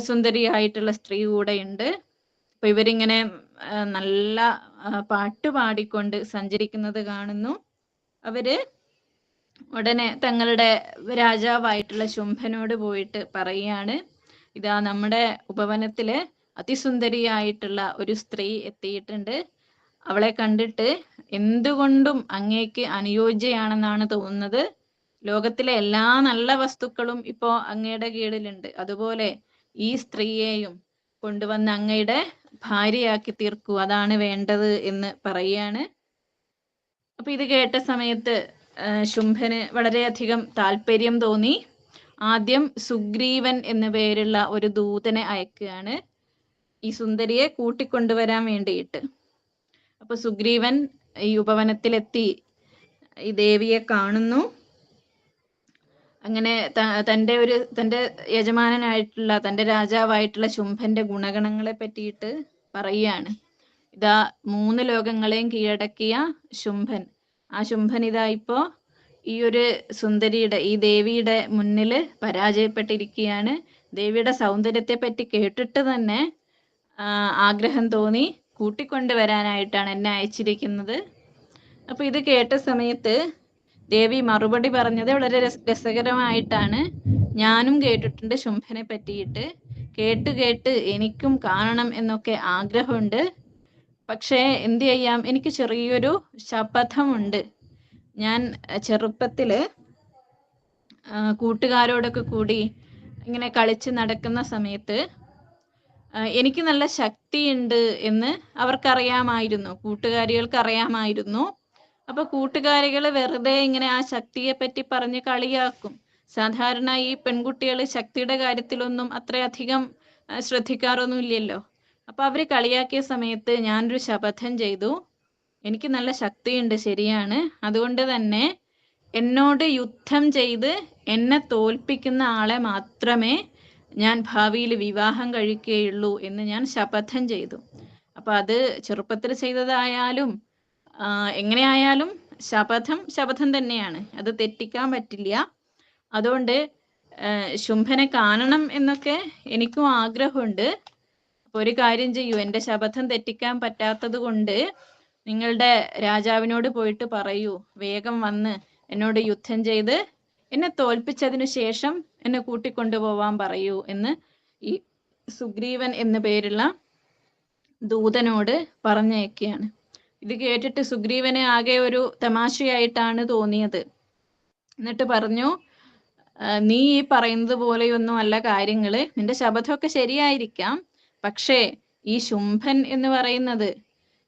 [SPEAKER 3] സുന്ദരിയായിട്ടുള്ള സ്ത്രീ കൂടെ ഉണ്ട്. അപ്പൊ ഇവരിങ്ങനെ നല്ല പാട്ട് പാടിക്കൊണ്ട് സഞ്ചരിക്കുന്നത് കാണുന്നു. അവര് ഉടനെ തങ്ങളുടെ രാജാവായിട്ടുള്ള ശുംഭനോട് പോയിട്ട് പറയുകയാണ്, ഇതാ നമ്മുടെ ഉപവനത്തില് അതിസുന്ദരിയായിട്ടുള്ള ഒരു സ്ത്രീ എത്തിയിട്ടുണ്ട്. അവളെ കണ്ടിട്ട് എന്തുകൊണ്ടും അങ്ങേക്ക് അനുയോജ്യയാണെന്നാണ് തോന്നുന്നത്. ലോകത്തിലെ എല്ലാ നല്ല വസ്തുക്കളും ഇപ്പോ അങ്ങയുടെ കീഴിലുണ്ട്. അതുപോലെ ഈ സ്ത്രീയെയും കൊണ്ടുവന്ന് അങ്ങയുടെ ഭാര്യയാക്കി തീർക്കൂ, അതാണ് വേണ്ടത് എന്ന് പറയാണ്. അപ്പൊ ഇത് കേട്ട സമയത്ത് ശുംഭന് വളരെയധികം താല്പര്യം തോന്നി. ആദ്യം സുഗ്രീവൻ എന്ന പേരുള്ള ഒരു ദൂതനെ അയക്കുകയാണ് ഈ സുന്ദരിയെ കൂട്ടിക്കൊണ്ടുവരാൻ വേണ്ടിയിട്ട്. അപ്പൊ സുഗ്രീവൻ ഈ ഉപവനത്തിലെത്തി ഈ ദേവിയെ കാണുന്നു. അങ്ങനെ തന്റെ യജമാനനായിട്ടുള്ള, തന്റെ രാജാവായിട്ടുള്ള ശുംഭന്റെ ഗുണഗണങ്ങളെ പറ്റിയിട്ട് പറയുകയാണ്. ഇതാ 3 ലോകങ്ങളെയും കീഴടക്കിയ ശുംഭൻ, ആ ശുംഭൻ ഇതാ ഇപ്പോ ഈ ഒരു സുന്ദരിയുടെ, ഈ ദേവിയുടെ മുന്നിൽ പരാജയപ്പെട്ടിരിക്കുകയാണ്. ദേവിയുടെ സൗന്ദര്യത്തെ പറ്റി കേട്ടിട്ട് തന്നെ ആഗ്രഹം തോന്നി, കൂട്ടിക്കൊണ്ടുവരാനായിട്ടാണ് എന്നെ അയച്ചിരിക്കുന്നത്. അപ്പൊ ഇത് കേട്ട സമയത്ത് ദേവി മറുപടി പറഞ്ഞത് വളരെ രസകരമായിട്ടാണ്. ഞാനും കേട്ടിട്ടുണ്ട് ശുംഭനെ പറ്റിയിട്ട്, കേട്ട് എനിക്കും കാണണം എന്നൊക്കെ ആഗ്രഹമുണ്ട്. പക്ഷേ എന്ത് ചെയ്യാം, എനിക്ക് ചെറിയൊരു ശപഥമുണ്ട്. ഞാൻ ചെറുപ്പത്തില് കൂട്ടുകാരോടൊക്കെ കൂടി ഇങ്ങനെ കളിച്ച് നടക്കുന്ന സമയത്ത് എനിക്ക് നല്ല ശക്തിയുണ്ട് എന്ന് അവർക്കറിയാമായിരുന്നു, കൂട്ടുകാരികൾക്ക് അറിയാമായിരുന്നു. അപ്പൊ കൂട്ടുകാരികൾ വെറുതെ ഇങ്ങനെ ആ ശക്തിയെ പറ്റി പറഞ്ഞ് കളിയാക്കും. സാധാരണ ഈ പെൺകുട്ടികൾ ശക്തിയുടെ കാര്യത്തിലൊന്നും അത്രയധികം ശ്രദ്ധിക്കാറൊന്നും ഇല്ലല്ലോ. അപ്പൊ അവര് കളിയാക്കിയ സമയത്ത് ഞാനൊരു ശപഥം ചെയ്തു, എനിക്ക് നല്ല ശക്തിയുണ്ട്, ശരിയാണ്, അതുകൊണ്ട് തന്നെ എന്നോട് യുദ്ധം ചെയ്ത് എന്നെ തോൽപ്പിക്കുന്ന ആളെ മാത്രമേ ഞാൻ ഭാവിയിൽ വിവാഹം കഴിക്കുകയുള്ളൂ എന്ന് ഞാൻ ശപഥം ചെയ്തു. അപ്പൊ അത് ചെറുപ്പത്തിൽ ചെയ്തതായാലും എങ്ങനെയായാലും ശപഥം തന്നെയാണ്, അത് തെറ്റിക്കാൻ പറ്റില്ല. അതുകൊണ്ട് ശുംഭനെ കാണണം എന്നൊക്കെ എനിക്കും ആഗ്രഹമുണ്ട്. അപ്പൊ ഒരു കാര്യം ചെയ്യൂ, എൻ്റെ ശപഥം തെറ്റിക്കാൻ പറ്റാത്തത് കൊണ്ട് നിങ്ങളുടെ രാജാവിനോട് പോയിട്ട് പറയൂ, വേഗം വന്ന് എന്നോട് യുദ്ധം ചെയ്ത് എന്നെ തോൽപ്പിച്ചതിനു ശേഷം എന്നെ കൂട്ടിക്കൊണ്ടുപോവാൻ പറയൂ എന്ന് ഈ സുഗ്രീവൻ എന്നു പേരുള്ള ദൂതനോട് പറഞ്ഞയക്കുകയാണ്. ഇത് കേട്ടിട്ട് സുഗ്രീവന് ആകെ ഒരു തമാശയായിട്ടാണ് തോന്നിയത്. എന്നിട്ട് പറഞ്ഞു, നീ ഈ പറയുന്നത് പോലെയൊന്നും അല്ല കാര്യങ്ങള്, നിന്റെ ശപഥമൊക്കെ ശരിയായിരിക്കാം, പക്ഷേ ഈ ശുംഭൻ എന്ന് പറയുന്നത്,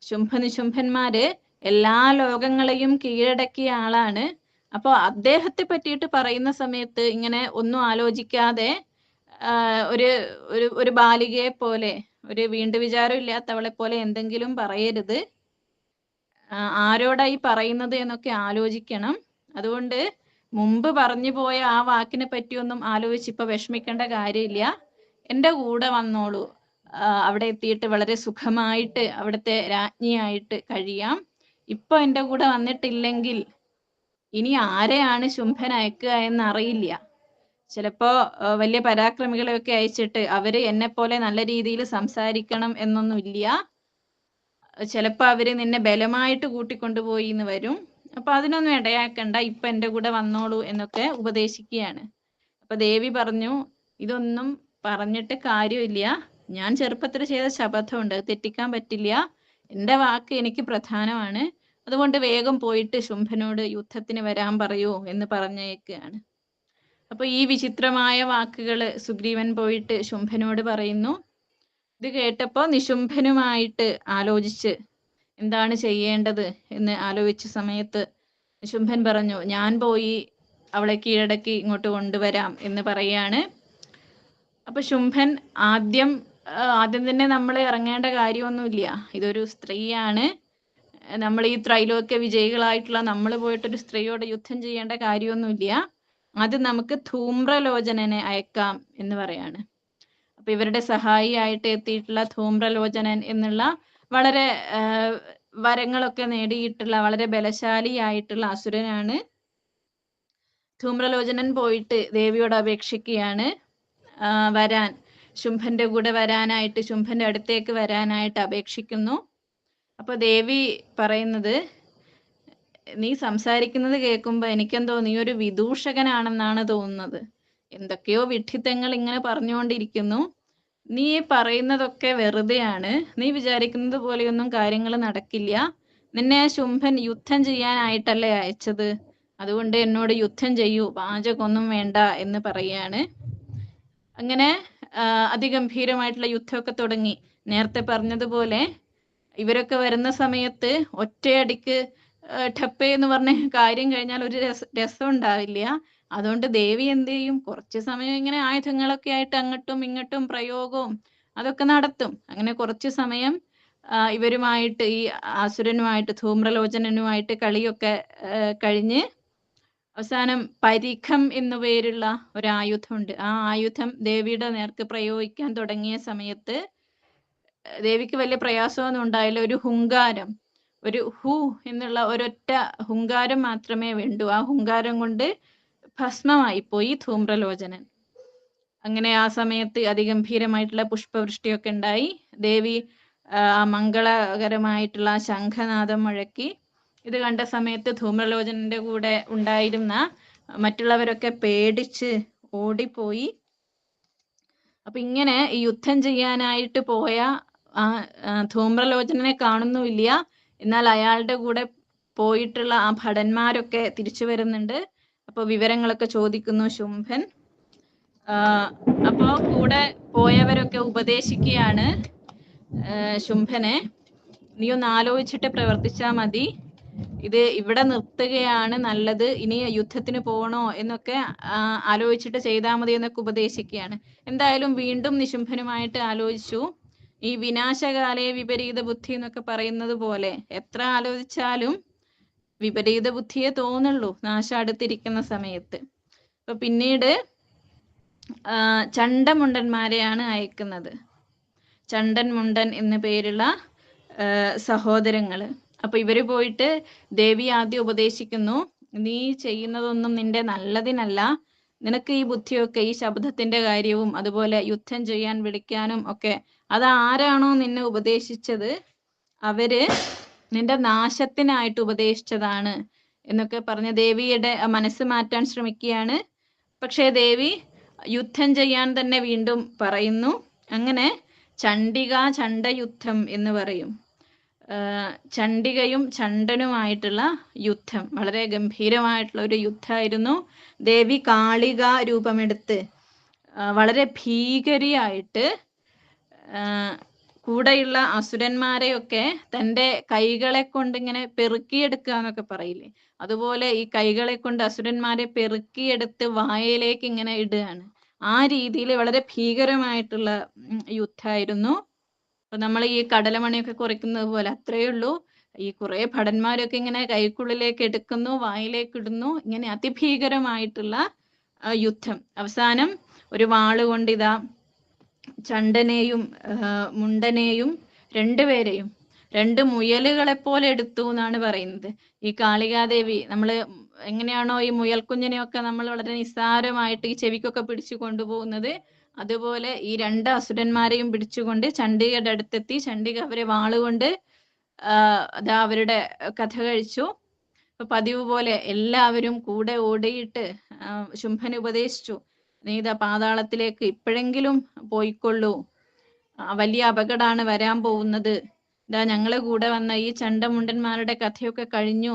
[SPEAKER 3] ശുംഭനിശുംഭന്മാര് എല്ലാ ലോകങ്ങളെയും കീഴടക്കിയ ആളാണ്. അപ്പൊ അദ്ദേഹത്തെ പറ്റിയിട്ട് പറയുന്ന സമയത്ത് ഇങ്ങനെ ഒന്നും ആലോചിക്കാതെ ഒരു ഒരു ഒരു ബാലികയെ പോലെ, ഒരു വീണ്ടു വിചാരം ഇല്ലാത്തവളെ പോലെ എന്തെങ്കിലും പറയരുത്. ആരോടായി പറയുന്നത് എന്നൊക്കെ ആലോചിക്കണം. അതുകൊണ്ട് മുമ്പ് പറഞ്ഞു പോയ ആ വാക്കിനെ പറ്റിയൊന്നും ആലോചിച്ച് ഇപ്പൊ വിഷമിക്കേണ്ട കാര്യമില്ല, എൻ്റെ കൂടെ വന്നോളൂ, അവിടെ എത്തിയിട്ട് വളരെ സുഖമായിട്ട് അവിടുത്തെ രാജ്ഞിയായിട്ട് കഴിയാം. ഇപ്പൊ എൻ്റെ കൂടെ വന്നിട്ടില്ലെങ്കിൽ ഇനി ആരെയാണ് ശുംഭൻ അയക്കുക എന്നറിയില്ല. ചിലപ്പോ വലിയ പരാക്രമികളെയൊക്കെ അയച്ചിട്ട് അവര് എന്നെ പോലെ നല്ല രീതിയിൽ സംസാരിക്കണം എന്നൊന്നുമില്ല. ചിലപ്പോ അവര് നിന്നെ ബലമായിട്ട് കൂട്ടിക്കൊണ്ടുപോയി എന്ന് വരും. അപ്പൊ അതിനൊന്നും ഇടയാക്കണ്ട, ഇപ്പൊ എൻ്റെ കൂടെ വന്നോളൂ എന്നൊക്കെ ഉപദേശിക്കുകയാണ്. അപ്പൊ ദേവി പറഞ്ഞു, ഇതൊന്നും പറഞ്ഞിട്ട് കാര്യമില്ല, ഞാൻ ചെറുപ്പത്തിൽ ചെയ്ത ശപഥമുണ്ട്, തെറ്റിക്കാൻ പറ്റില്ല, എൻ്റെ വാക്ക് എനിക്ക് പ്രധാനമാണ്, അതുകൊണ്ട് വേഗം പോയിട്ട് ശുംഭനോട് യുദ്ധത്തിന് വരാൻ പറയൂ എന്ന് പറഞ്ഞേക്കുകയാണ്. അപ്പൊ ഈ വിചിത്രമായ വാക്കുകള് സുഗ്രീവൻ പോയിട്ട് ശുംഭനോട് പറയുന്നു. ഇത് കേട്ടപ്പോ നിശുംഭനുമായിട്ട് ആലോചിച്ച് എന്താണ് ചെയ്യേണ്ടത് എന്ന് ആലോചിച്ച സമയത്ത് ശുംഭൻ പറഞ്ഞു, ഞാൻ പോയി അവളെ കീഴടക്കി ഇങ്ങോട്ട് കൊണ്ടുവരാം എന്ന് പറയാണ്. അപ്പൊ ശുംഭൻ ആദ്യം തന്നെ നമ്മൾ ഇറങ്ങേണ്ട കാര്യമൊന്നുമില്ല, ഇതൊരു സ്ത്രീയാണ്, നമ്മൾ ഈ ത്രൈലോക്യ വിജയികളായിട്ടുള്ള നമ്മൾ പോയിട്ടൊരു സ്ത്രീയോട് യുദ്ധം ചെയ്യേണ്ട കാര്യമൊന്നുമില്ല, അത് നമുക്ക് ധൂമ്രലോചനനെ അയക്കാം എന്ന് പറയാണ്. അപ്പൊ ഇവരുടെ സഹായിയായിട്ട് എത്തിയിട്ടുള്ള ധൂമ്രലോചനൻ എന്നുള്ള വളരെ വരങ്ങളൊക്കെ നേടിയിട്ടുള്ള വളരെ ബലശാലിയായിട്ടുള്ള അസുരനാണ്. ധൂമ്രലോചനൻ പോയിട്ട് ദേവിയോട് അപേക്ഷിക്കുകയാണ് വരാൻ, ശുംഭന്റെ കൂടെ വരാനായിട്ട്, ശുംഭന്റെ അടുത്തേക്ക് വരാനായിട്ട് അപേക്ഷിക്കുന്നു. അപ്പൊ ദേവി പറയുന്നത്, നീ സംസാരിക്കുന്നത് കേൾക്കുമ്പോ എനിക്കെന്തോ നീ ഒരു വിദൂഷകനാണെന്നാണ് തോന്നുന്നത്, എന്തൊക്കെയോ വിഡ്ഢിത്തങ്ങൾ ഇങ്ങനെ പറഞ്ഞുകൊണ്ടിരിക്കുന്നു, നീ പറയുന്നതൊക്കെ വെറുതെയാണ്, നീ വിചാരിക്കുന്നത് പോലെയൊന്നും കാര്യങ്ങൾ നടക്കില്ല, നിന്നെ ആ ശുംഭൻ യുദ്ധം ചെയ്യാനായിട്ടല്ലേ അയച്ചത്, അതുകൊണ്ട് എന്നോട് യുദ്ധം ചെയ്യൂ, പാചകമൊന്നും വേണ്ട എന്ന് പറയാണ്. അങ്ങനെ അതിഗംഭീരമായിട്ടുള്ള യുദ്ധമൊക്കെ തുടങ്ങി. നേരത്തെ പറഞ്ഞതുപോലെ ഇവരൊക്കെ വരുന്ന സമയത്ത് ഒറ്റയടിക്ക് ഠപ്പേ എന്ന് പറഞ്ഞ കാര്യം കഴിഞ്ഞാൽ ഒരു രസം ഉണ്ടാവില്ല. അതുകൊണ്ട് ദേവി എന്ത് ചെയ്യും, കുറച്ച് സമയം ഇങ്ങനെ ആയുധങ്ങളൊക്കെ ആയിട്ട് അങ്ങോട്ടും ഇങ്ങോട്ടും പ്രയോഗവും അതൊക്കെ നടത്തും. അങ്ങനെ കുറച്ച് സമയം ഇവരുമായിട്ട്, ഈ അസുരനുമായിട്ട്, ധൂമ്രലോചനനുമായിട്ട് കളിയൊക്കെ കഴിഞ്ഞ് അവസാനം പരിഖം എന്നു പേരുള്ള ഒരു ആയുധമുണ്ട്. ആ ആയുധം ദേവിയുടെ നേർക്ക് പ്രയോഗിക്കാൻ തുടങ്ങിയ സമയത്ത് ദേവിക്ക് വലിയ പ്രയാസമൊന്നും ഉണ്ടായില്ല. ഒരു ഹുങ്കാരം, ഒരു ഹു എന്നുള്ള ഒരൊറ്റ ഹുങ്കാരം മാത്രമേ വേണ്ടൂ. ആ ഹുങ്കാരം കൊണ്ട് ഭസ്മമായി പോയി ധൂമ്രലോചനൻ. അങ്ങനെ ആ സമയത്ത് അതിഗംഭീരമായിട്ടുള്ള പുഷ്പവൃഷ്ടിയൊക്കെ ഉണ്ടായി. ദേവി ആ മംഗളകരമായിട്ടുള്ള ശംഖനാദം മുഴക്കി. ഇത് കണ്ട സമയത്ത് ധൂമ്രലോചനന്റെ കൂടെ ഉണ്ടായിരുന്ന മറ്റുള്ളവരൊക്കെ പേടിച്ച് ഓടിപ്പോയി. അപ്പൊ ഇങ്ങനെ ഈ യുദ്ധം ചെയ്യാനായിട്ട് പോയ ആ ധൂമ്രലോചനനെ കാണുന്നുമില്ല. എന്നാൽ അയാളുടെ കൂടെ പോയിട്ടുള്ള ആ ഭടന്മാരൊക്കെ തിരിച്ചു വരുന്നുണ്ട്. അപ്പൊ വിവരങ്ങളൊക്കെ ചോദിക്കുന്നു ശുംഭൻ. അപ്പോ കൂടെ പോയവരൊക്കെ ഉപദേശിക്കുകയാണ് ശുംഭനെ, നീ ഒന്ന് ആലോചിച്ചിട്ട് പ്രവർത്തിച്ചാ മതി, ഇത് ഇവിടെ നിർത്തുകയാണ് നല്ലത്, ഇനി യുദ്ധത്തിന് പോകണോ എന്നൊക്കെ ആലോചിച്ചിട്ട് ചെയ്താൽ മതി എന്നൊക്കെ ഉപദേശിക്കുകയാണ്. എന്തായാലും വീണ്ടും നിശുംഭനുമായിട്ട് ആലോചിച്ചു. ഈ വിനാശകാലേ വിപരീത ബുദ്ധി എന്നൊക്കെ പറയുന്നത് പോലെ എത്ര ആലോചിച്ചാലും വിപരീത ബുദ്ധിയെ തോന്നുള്ളൂ നാശം അടുത്തിരിക്കുന്ന സമയത്ത്. അപ്പൊ പിന്നീട് ചണ്ടമുണ്ടന്മാരെയാണ് അയക്കുന്നത്. ചണ്ടൻ മുണ്ടൻ എന്ന പേരുള്ള സഹോദരങ്ങള്. അപ്പൊ ഇവര് പോയിട്ട് ദേവി ആദ്യം ഉപദേശിക്കുന്നു, നീ ചെയ്യുന്നതൊന്നും നിന്റെ നല്ലതിനല്ല, നിനക്ക് ഈ ബുദ്ധിയൊക്കെ ഈ ശബ്ദത്തിന്റെ കാര്യവും അതുപോലെ യുദ്ധം ചെയ്യാൻ വിളിക്കാനും ഒക്കെ അത് ആരാണോ നിന്നെ ഉപദേശിച്ചത് അവര് നിന്റെ നാശത്തിനായിട്ട് ഉപദേശിച്ചതാണ് എന്നൊക്കെ പറഞ്ഞ് ദേവിയുടെ മനസ്സ് മാറ്റാൻ ശ്രമിക്കുകയാണ്. പക്ഷേ ദേവി യുദ്ധം ചെയ്യാൻ തന്നെ വീണ്ടും പറയുന്നു. അങ്ങനെ ചണ്ഡിക ചണ്ഡയുദ്ധം എന്ന് പറയും. ചണ്ഡികയും ചണ്ഡനുമായിട്ടുള്ള യുദ്ധം വളരെ ഗംഭീരമായിട്ടുള്ള ഒരു യുദ്ധമായിരുന്നു. ദേവി കാളിക രൂപമെടുത്ത് വളരെ ഭീകരിയായിട്ട് കൂടെയുള്ള അസുരന്മാരെയൊക്കെ തൻ്റെ കൈകളെ കൊണ്ട് ഇങ്ങനെ പെറുക്കിയെടുക്കുക എന്നൊക്കെ പറയില്ലേ, അതുപോലെ ഈ കൈകളെ കൊണ്ട് അസുരന്മാരെ പെറുക്കിയെടുത്ത് വായയിലേക്ക് ഇങ്ങനെ ഇടുകയാണ്. ആ രീതിയിൽ വളരെ ഭീകരമായിട്ടുള്ള യുദ്ധമായിരുന്നു. അപ്പൊ നമ്മൾ ഈ കടലമണിയൊക്കെ കുറയ്ക്കുന്നത് പോലെ അത്രയേ ഉള്ളൂ. ഈ കുറെ ഭടന്മാരൊക്കെ ഇങ്ങനെ കൈക്കുള്ളിലേക്ക് എടുക്കുന്നു, വായിലേക്ക് ഇടുന്നു, ഇങ്ങനെ അതിഭീകരമായിട്ടുള്ള യുദ്ധം. അവസാനം ഒരു വാളുകൊണ്ട് ഇതാ ചണ്ടനെയും മുണ്ടനെയും രണ്ടുപേരെയും 2 മുയലുകളെ പോലെ എടുത്തു എന്നാണ് പറയുന്നത്. ഈ കാളികാദേവി നമ്മൾ എങ്ങനെയാണോ ഈ മുയൽക്കുഞ്ഞിനെയൊക്കെ നമ്മൾ വളരെ നിസ്സാരമായിട്ട് ഈ ചെവിക്കൊക്കെ പിടിച്ചു കൊണ്ടുപോകുന്നത്, അതുപോലെ ഈ 2 അസുരന്മാരെയും പിടിച്ചുകൊണ്ട് ചണ്ഡികയുടെ അടുത്തെത്തി. ചണ്ഡിക അവരെ വാളുകൊണ്ട് അതാ അവരുടെ കഥ കഴിച്ചു. അപ്പൊ പതിവ് പോലെ എല്ലാവരും കൂടെ ഓടിയിട്ട് ശുംഭനെ ഉപദേശിച്ചു, നീ ഇതാ പാതാളത്തിലേക്ക് ഇപ്പോഴെങ്കിലും പോയിക്കൊള്ളൂ, വലിയ അപകടമാണ് വരാൻ പോകുന്നത്, ഇതാ ഞങ്ങളെ കൂടെ വന്ന ഈ ചണ്ടമുണ്ടന്മാരുടെ കഥയൊക്കെ കഴിഞ്ഞു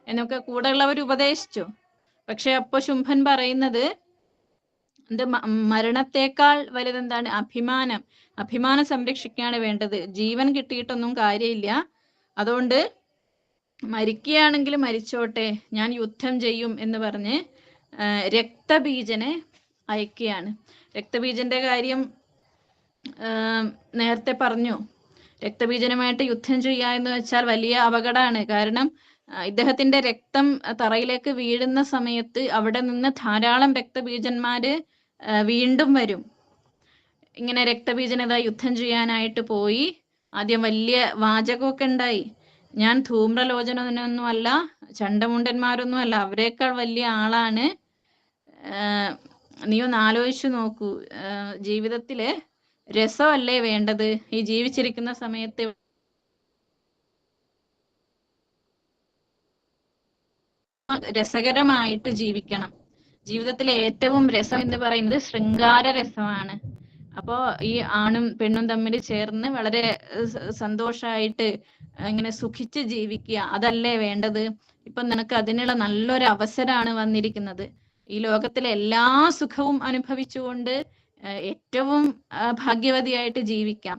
[SPEAKER 3] എന്നൊക്കെ കൂടെ ഉള്ളവർ ഉപദേശിച്ചു. പക്ഷെ അപ്പൊ ശുംഭൻ പറയുന്നത് മരണത്തെക്കാൾ വലുതെന്താണ്? അഭിമാനം സംരക്ഷിക്കുകയാണ് വേണ്ടത്, ജീവൻ കിട്ടിയിട്ടൊന്നും കാര്യമില്ല, അതുകൊണ്ട് മരിക്കുകയാണെങ്കിൽ മരിച്ചോട്ടെ, ഞാൻ യുദ്ധം ചെയ്യും എന്ന് പറഞ്ഞ് രക്തബീജനെ അയക്കുകയാണ്. രക്തബീജന്റെ കാര്യം നേരത്തെ പറഞ്ഞു. രക്തബീജനുമായിട്ട് യുദ്ധം ചെയ്യുക എന്ന് വെച്ചാൽ വലിയ അപകടമാണ്. കാരണം ഇദ്ദേഹത്തിന്റെ രക്തം തറയിലേക്ക് വീഴുന്ന സമയത്ത് അവിടെ നിന്ന് ധാരാളം രക്തബീജന്മാര് വീണ്ടും വരും. ഇങ്ങനെ രക്തബീജനത യുദ്ധം ചെയ്യാനായിട്ട് പോയി. ആദ്യം വലിയ വാചകമൊക്കെ ഉണ്ടായി, ഞാൻ ധൂമ്രലോചനൊന്നും അല്ല, ചണ്ടമുണ്ടന്മാരൊന്നും അല്ല, അവരെക്കാൾ വലിയ ആളാണ്, നീ ഒന്ന് ആലോചിച്ചു നോക്കൂ, ജീവിതത്തില് രസമല്ലേ വേണ്ടത്, ഈ ജീവിച്ചിരിക്കുന്ന സമയത്ത് രസകരമായിട്ട് ജീവിക്കണം. ജീവിതത്തിലെ ഏറ്റവും രസം എന്ന് പറയുന്നത് ശൃംഗാര രസമാണ്. അപ്പോ ഈ ആണും പെണ്ണും തമ്മിൽ ചേർന്ന് വളരെ സന്തോഷമായിട്ട് ഇങ്ങനെ സുഖിച്ച് ജീവിക്കുക, അതല്ലേ വേണ്ടത്. ഇപ്പൊ നിനക്ക് അതിനുള്ള നല്ലൊരു അവസരമാണ് വന്നിരിക്കുന്നത്. ഈ ലോകത്തിലെ എല്ലാ സുഖവും അനുഭവിച്ചുകൊണ്ട് ഏറ്റവും ഭാഗ്യവതിയായിട്ട് ജീവിക്കാം.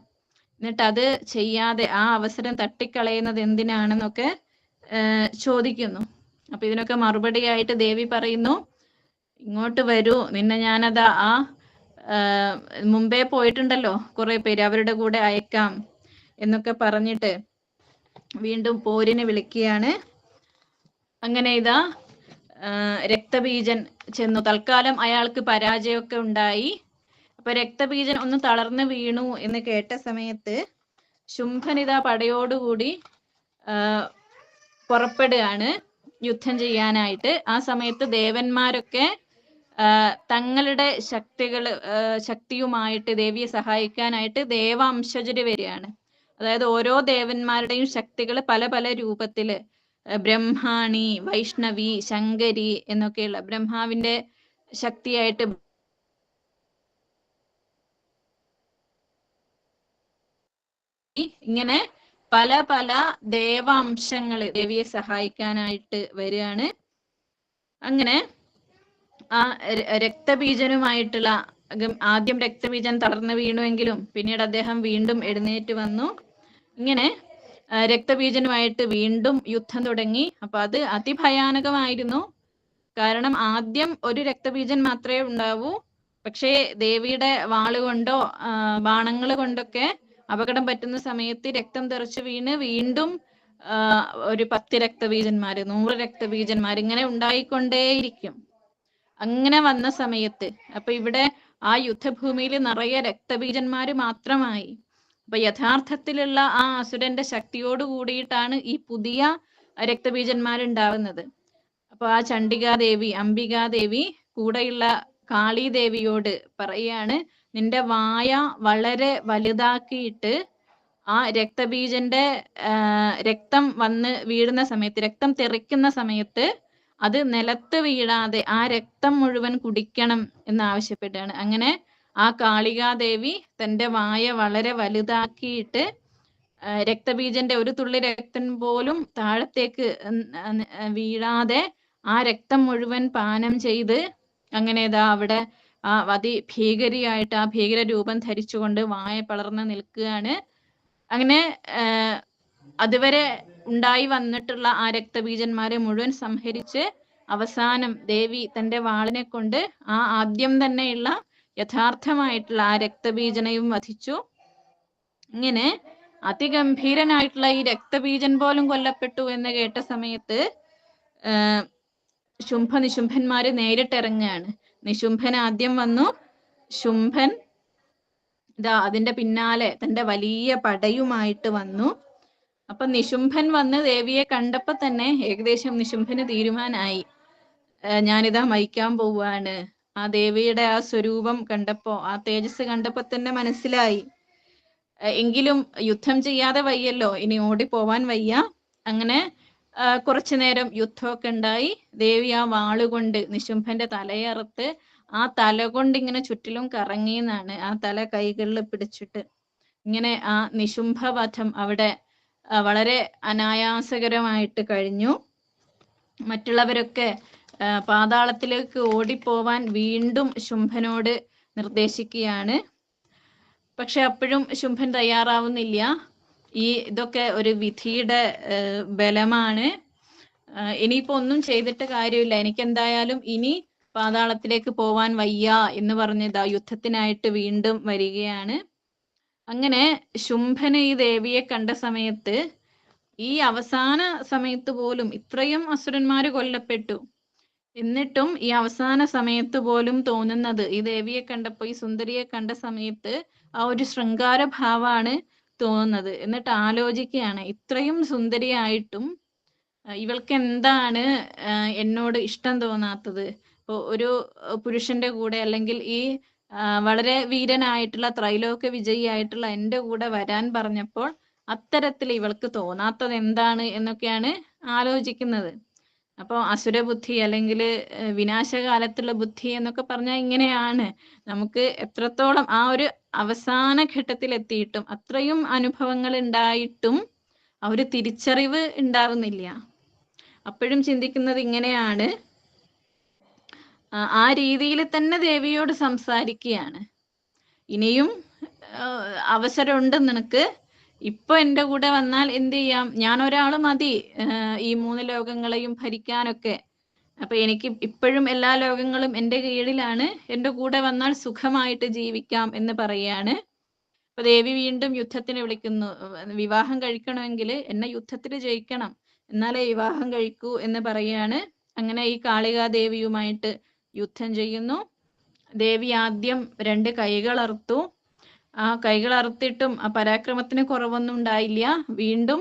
[SPEAKER 3] എന്നിട്ട് അത് ചെയ്യാതെ ആ അവസരം തട്ടിക്കളയുന്നത് എന്തിനാണെന്നൊക്കെ ചോദിക്കുന്നു. അപ്പൊ ഇതിനൊക്കെ മറുപടിയായിട്ട് ദേവി പറയുന്നു, ഇങ്ങോട്ട് വരൂ, നിന്നെ ഞാനതാ മുമ്പേ പോയിട്ടുണ്ടല്ലോ കുറെ പേര്, അവരുടെ കൂടെ അയക്കാം എന്നൊക്കെ പറഞ്ഞിട്ട് വീണ്ടും പോരിന് വിളിക്കുകയാണ്. അങ്ങനെ ഇതാ രക്തബീജൻ ചെന്നു. തൽക്കാലം അയാൾക്ക് പരാജയമൊക്കെ ഉണ്ടായി. അപ്പൊ രക്തബീജൻ ഒന്ന് തളർന്നു വീണു എന്ന് കേട്ട സമയത്ത് ശുംഭൻ ഇതാ പടയോടുകൂടി പുറപ്പെടുകയാണ് യുദ്ധം ചെയ്യാനായിട്ട്. ആ സമയത്ത് ദേവന്മാരൊക്കെ തങ്ങളുടെ ശക്തിയുമായിട്ട് ദേവിയെ സഹായിക്കാനായിട്ട് ദേവാംശജര് വരികയാണ്. അതായത് ഓരോ ദേവന്മാരുടെയും ശക്തികൾ പല പല രൂപത്തില്, ബ്രഹ്മാണി, വൈഷ്ണവി, ശങ്കരി എന്നൊക്കെയുള്ള ബ്രഹ്മാവിന്റെ ശക്തിയായിട്ട് ഇങ്ങനെ പല പല ദേവാംശങ്ങള് ദേവിയെ സഹായിക്കാനായിട്ട് വരികയാണ്. അങ്ങനെ ആ രക്തബീജനുമായിട്ടുള്ള ആദ്യം രക്തബീജൻ തളർന്നു വീണുവെങ്കിലും പിന്നീട് അദ്ദേഹം വീണ്ടും എഴുന്നേറ്റ് വന്നു. ഇങ്ങനെ രക്തബീജനുമായിട്ട് വീണ്ടും യുദ്ധം തുടങ്ങി. അപ്പൊ അത് അതിഭയാനകമായിരുന്നു. കാരണം ആദ്യം ഒരു രക്തബീജൻ മാത്രമേ ഉണ്ടാവൂ. പക്ഷേ ദേവിയുടെ വാളുകൊണ്ടോ ബാണങ്ങൾ കൊണ്ടൊക്കെ അപകടം പറ്റുന്ന സമയത്ത് രക്തം തെറിച്ച് വീണ് വീണ്ടും ഒരു 10 രക്തബീജന്മാര്, 100 രക്തബീജന്മാർ ഇങ്ങനെ ഉണ്ടായിക്കൊണ്ടേയിരിക്കും. അങ്ങനെ വന്ന സമയത്ത് അപ്പൊ ഇവിടെ ആ യുദ്ധഭൂമിയിൽ നിറയെ രക്തബീജന്മാര് മാത്രമായി. അപ്പൊ യഥാർത്ഥത്തിലുള്ള ആ അസുരന്റെ ശക്തിയോട് കൂടിയിട്ടാണ് ഈ പുതിയ രക്തബീജന്മാരുണ്ടാവുന്നത്. അപ്പൊ ആ ചണ്ഡികാദേവി, അംബികാദേവി കൂടെയുള്ള കാളീദേവിയോട് പറയാണ്, നിന്റെ വായ വളരെ വലുതാക്കിയിട്ട് ആ രക്തബീജന്റെ രക്തം വന്ന് വീഴുന്ന സമയത്ത്, രക്തം തെറിക്കുന്ന സമയത്ത് അത് നിലത്ത് വീഴാതെ ആ രക്തം മുഴുവൻ കുടിക്കണം എന്ന് ആവശ്യപ്പെട്ടാണ്. അങ്ങനെ ആ കാളികാദേവി തന്റെ വായ വളരെ വലുതാക്കിയിട്ട് രക്തബീജന്റെ ഒരു തുള്ളി രക്തം പോലും താഴത്തേക്ക് വീഴാതെ ആ രക്തം മുഴുവൻ പാനം ചെയ്ത് അങ്ങനെ അവിടെ ആ അതിഭീകരിയായിട്ട് ആ ഭീകര രൂപം ധരിച്ചുകൊണ്ട് വായ പളർന്ന് നിൽക്കുകയാണ്. അങ്ങനെ അതുവരെ ഉണ്ടായി വന്നിട്ടുള്ള ആ രക്തബീജന്മാരെ മുഴുവൻ സംഹരിച്ച് അവസാനം ദേവി തന്റെ വാളിനെ കൊണ്ട് ആ ആദ്യം തന്നെയുള്ള യഥാർത്ഥമായിട്ടുള്ള ആ രക്തബീജനെയും വധിച്ചു. ഇങ്ങനെ അതിഗംഭീരനായിട്ടുള്ള ഈ രക്തബീജൻ പോലും കൊല്ലപ്പെട്ടു എന്ന് കേട്ട സമയത്ത് ശുംഭ നിശുംഭന്മാര് നേരിട്ടിറങ്ങുകയാണ്. നിശുംഭൻ ആദ്യം വന്നു. ശുംഭൻ അതിന്റെ പിന്നാലെ തന്റെ വലിയ പടയുമായിട്ട് വന്നു. അപ്പൊ നിശുംഭൻ വന്ന് ദേവിയെ കണ്ടപ്പോ തന്നെ ഏകദേശം നിശുംഭന് തീരുമാനമായി, ഞാനിതാ മരിക്കാൻ പോവാണ്. ആ ദേവിയുടെ ആ സ്വരൂപം കണ്ടപ്പോ, ആ തേജസ് കണ്ടപ്പോ തന്നെ മനസ്സിലായി. എങ്കിലും യുദ്ധം ചെയ്യാതെ വയ്യല്ലോ, ഇനി ഓടിപ്പോവാൻ വയ്യ. അങ്ങനെ കുറച്ചു നേരം യുദ്ധമൊക്കെ ഉണ്ടായി. ദേവി ആ വാളുകൊണ്ട് നിശുംഭന്റെ തലയറുത്ത് ആ തല കൊണ്ട് ഇങ്ങനെ ചുറ്റിലും കറങ്ങിയെന്നാണ്. ആ തല കൈകളിൽ പിടിച്ചിട്ട് ഇങ്ങനെ ആ നിശുംഭവധം അവിടെ വളരെ അനായാസകരമായിട്ട് കഴിഞ്ഞു. മറ്റുള്ളവരൊക്കെ പാതാളത്തിലേക്ക് ഓടിപ്പോവാൻ വീണ്ടും ശുംഭനോട് നിർദ്ദേശിക്കുകയാണ്. പക്ഷെ അപ്പോഴും ശുംഭൻ തയ്യാറാവുന്നില്ല. ഇതൊക്കെ ഒരു വിധിയുടെ ബലമാണ്, ഇനിയിപ്പോ ഒന്നും ചെയ്തിട്ട് കാര്യമില്ല, എനിക്ക് എന്തായാലും ഇനി പാതാളത്തിലേക്ക് പോവാൻ വയ്യ എന്ന് പറഞ്ഞ് യുദ്ധത്തിനായിട്ട് വീണ്ടും വരികയാണ്. അങ്ങനെ ശുംഭന് ഈ ദേവിയെ കണ്ട സമയത്ത്, ഈ അവസാന സമയത്ത് പോലും ഇത്രയും അസുരന്മാര് കൊല്ലപ്പെട്ടു, എന്നിട്ടും ഈ അവസാന സമയത്ത് പോലും തോന്നുന്നത്, ഈ ദേവിയെ കണ്ടപ്പോ, ഈ സുന്ദരിയെ കണ്ട സമയത്ത് ആ ഒരു ശൃംഗാര ഭാവമാണ് തോന്നുന്നത്. എന്നിട്ട് ആലോചിക്കുകയാണ്, ഇത്രയും സുന്ദരിയായിട്ടും ഇവൾക്ക് എന്താണ് എന്നോട് ഇഷ്ടം തോന്നാത്തത്? ഒരു പുരുഷന്റെ കൂടെ, അല്ലെങ്കിൽ ഈ വളരെ വീരനായിട്ടുള്ള ത്രൈലോക്യ വിജയിയായിട്ടുള്ള എൻ്റെ കൂടെ വരാൻ പറഞ്ഞപ്പോൾ അത്തരത്തിൽ ഇവൾക്ക് തോന്നാത്തത് എന്താണ് എന്നൊക്കെയാണ് ആലോചിക്കുന്നത്. അപ്പോൾ അസുരബുദ്ധി അല്ലെങ്കിൽ വിനാശകാലത്തുള്ള ബുദ്ധി എന്നൊക്കെ പറഞ്ഞാൽ ഇങ്ങനെയാണ്. നമുക്ക് എത്രത്തോളം ആ ഒരു അവസാന ഘട്ടത്തിൽ എത്തിയിട്ടും, അത്രയും അനുഭവങ്ങൾ ഉണ്ടായിട്ടും ആ ഒരു തിരിച്ചറിവ് ഉണ്ടാവുന്നില്ല. അപ്പോഴും ചിന്തിക്കുന്നത് ഇങ്ങനെയാണ്. ആ രീതിയിൽ തന്നെ ദേവിയോട് സംസാരിക്കുകയാണ്, ഇനിയും അവസരമുണ്ട് നിനക്ക്, ഇപ്പൊ എൻ്റെ കൂടെ വന്നാൽ എന്ത് ചെയ്യാം, ഞാൻ ഒരാൾ മതി ഈ 3 ലോകങ്ങളെയും ഭരിക്കാനൊക്കെ. അപ്പൊ എനിക്ക് ഇപ്പോഴും എല്ലാ ലോകങ്ങളും എൻ്റെ കീഴിലാണ്, എൻ്റെ കൂടെ വന്നാൽ സുഖമായിട്ട് ജീവിക്കാം എന്ന് പറയാണ്. അപ്പൊ ദേവി വീണ്ടും യുദ്ധത്തിന് വിളിക്കുന്നു. വിവാഹം കഴിക്കണമെങ്കിൽ എന്നെ യുദ്ധത്തിൽ ജയിക്കണം, എന്നാലേ വിവാഹം കഴിക്കൂ എന്ന് പറയാണ്. അങ്ങനെ ഈ കാളികാദേവിയുമായിട്ട് യുദ്ധം ചെയ്യുന്നു. ദേവി ആദ്യം 2 കൈകൾ അറുത്തു. ആ കൈകൾ അറുത്തിട്ടും ആ പരാക്രമത്തിന് കുറവൊന്നും ഉണ്ടായില്ല. വീണ്ടും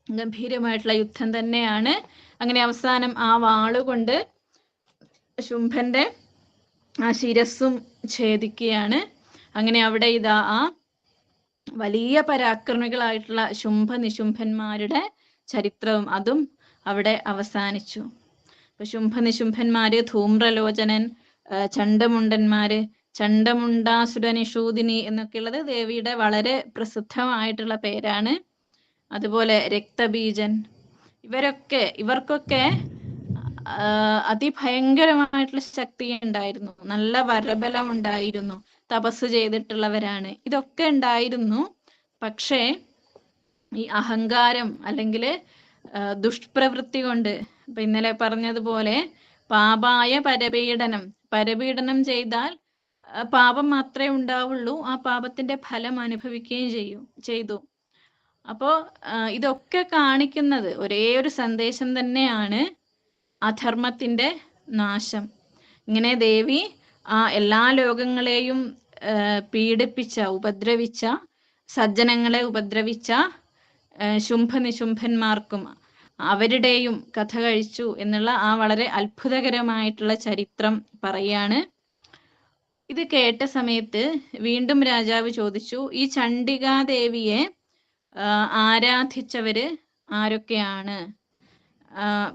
[SPEAKER 3] ഗംഭീരമായിട്ടുള്ള യുദ്ധം തന്നെയാണ്. അങ്ങനെ അവസാനം ആ വാളുകൊണ്ട് ശുംഭന്റെ ആ ശിരസ്സും ഛേദിക്കുകയാണ്. അങ്ങനെ അവിടെ ആ വലിയ പരാക്രമികളായിട്ടുള്ള ശുംഭ നിശുംഭന്മാരുടെ ചരിത്രവും അതും അവിടെ അവസാനിച്ചു. അപ്പൊ ശുംഭ നിശുംഭന്മാര്, ധൂമ്രലോചനൻ, ചണ്ഡമുണ്ടന്മാര്, ചണ്ഡമുണ്ടാസുരനിഷൂദിനി എന്നൊക്കെയുള്ളത് ദേവിയുടെ വളരെ പ്രസിദ്ധമായിട്ടുള്ള പേരാണ്. അതുപോലെ രക്തബീജൻ, ഇവർക്കൊക്കെ അതിഭയങ്കരമായിട്ടുള്ള ശക്തി ഉണ്ടായിരുന്നു, നല്ല വരബലം ഉണ്ടായിരുന്നു, തപസ് ചെയ്തിട്ടുള്ളവരാണ്, ഇതൊക്കെ ഉണ്ടായിരുന്നു. പക്ഷേ ഈ അഹങ്കാരം അല്ലെങ്കിൽ ദുഷ്പ്രവൃത്തി കൊണ്ട്, ഇപ്പൊ ഇന്നലെ പറഞ്ഞതുപോലെ പാപായ പരപീഡനം ചെയ്താൽ പാപം മാത്രമേ ഉണ്ടാവുള്ളൂ, ആ പാപത്തിന്റെ ഫലം അനുഭവിക്കുകയും ചെയ്തു. അപ്പോ ഇതൊക്കെ കാണിക്കുന്നത് ഒരേ ഒരു സന്ദേശം തന്നെയാണ്, അധർമ്മത്തിന്റെ നാശം. ഇങ്ങനെ ദേവി ആ എല്ലാ ലോകങ്ങളെയും ഉപദ്രവിച്ച സജ്ജനങ്ങളെ ഉപദ്രവിച്ച ശുംഭനിശുംഭന്മാർക്കും അവരുടെയും കഥ കഴിച്ചു എന്നുള്ള ആ വളരെ അത്ഭുതകരമായിട്ടുള്ള ചരിത്രം പറയാണ്. ഇത് കേട്ട സമയത്ത് വീണ്ടും രാജാവ് ചോദിച്ചു, ഈ ചണ്ഡികാദേവിയെ ആരാധിച്ചവര് ആരൊക്കെയാണ്?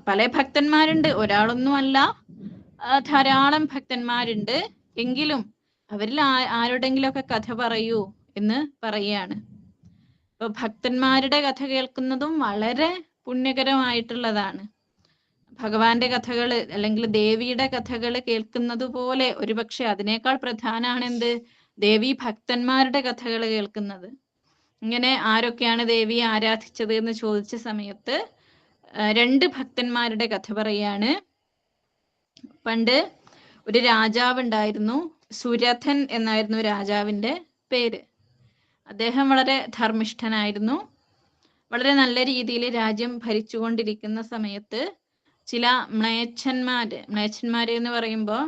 [SPEAKER 3] പല ഭക്തന്മാരുണ്ട്, ഒരാളൊന്നുമല്ല, ധാരാളം ഭക്തന്മാരുണ്ട്. എങ്കിലും അവരിൽ ആരുടെങ്കിലുമൊക്കെ കഥ പറയൂ എന്ന് പറയാണ്. അപ്പൊ ഭക്തന്മാരുടെ കഥ കേൾക്കുന്നതും വളരെ പുണ്യകരമായിട്ടുള്ളതാണ്. ഭഗവാന്റെ കഥകൾ അല്ലെങ്കിൽ ദേവിയുടെ കഥകൾ കേൾക്കുന്നത് പോലെ ഒരുപക്ഷെ അതിനേക്കാൾ പ്രധാനമാണ് എന്ത്? ദേവി ഭക്തന്മാരുടെ കഥകൾ കേൾക്കുന്നത്. ഇങ്ങനെ ആരൊക്കെയാണ് ദേവിയെ ആരാധിച്ചത് എന്ന് ചോദിച്ച സമയത്ത് 2 ഭക്തന്മാരുടെ കഥ പറയാണ്. പണ്ട് ഒരു രാജാവ് ഉണ്ടായിരുന്നു, സുരഥൻ എന്നായിരുന്നു രാജാവിന്റെ പേര്. അദ്ദേഹം വളരെ ധർമ്മിഷ്ഠനായിരുന്നു. വളരെ നല്ല രീതിയിൽ രാജ്യം ഭരിച്ചുകൊണ്ടിരിക്കുന്ന സമയത്ത് ചില മ്ലേച്ഛന്മാര് എന്ന് പറയുമ്പോൾ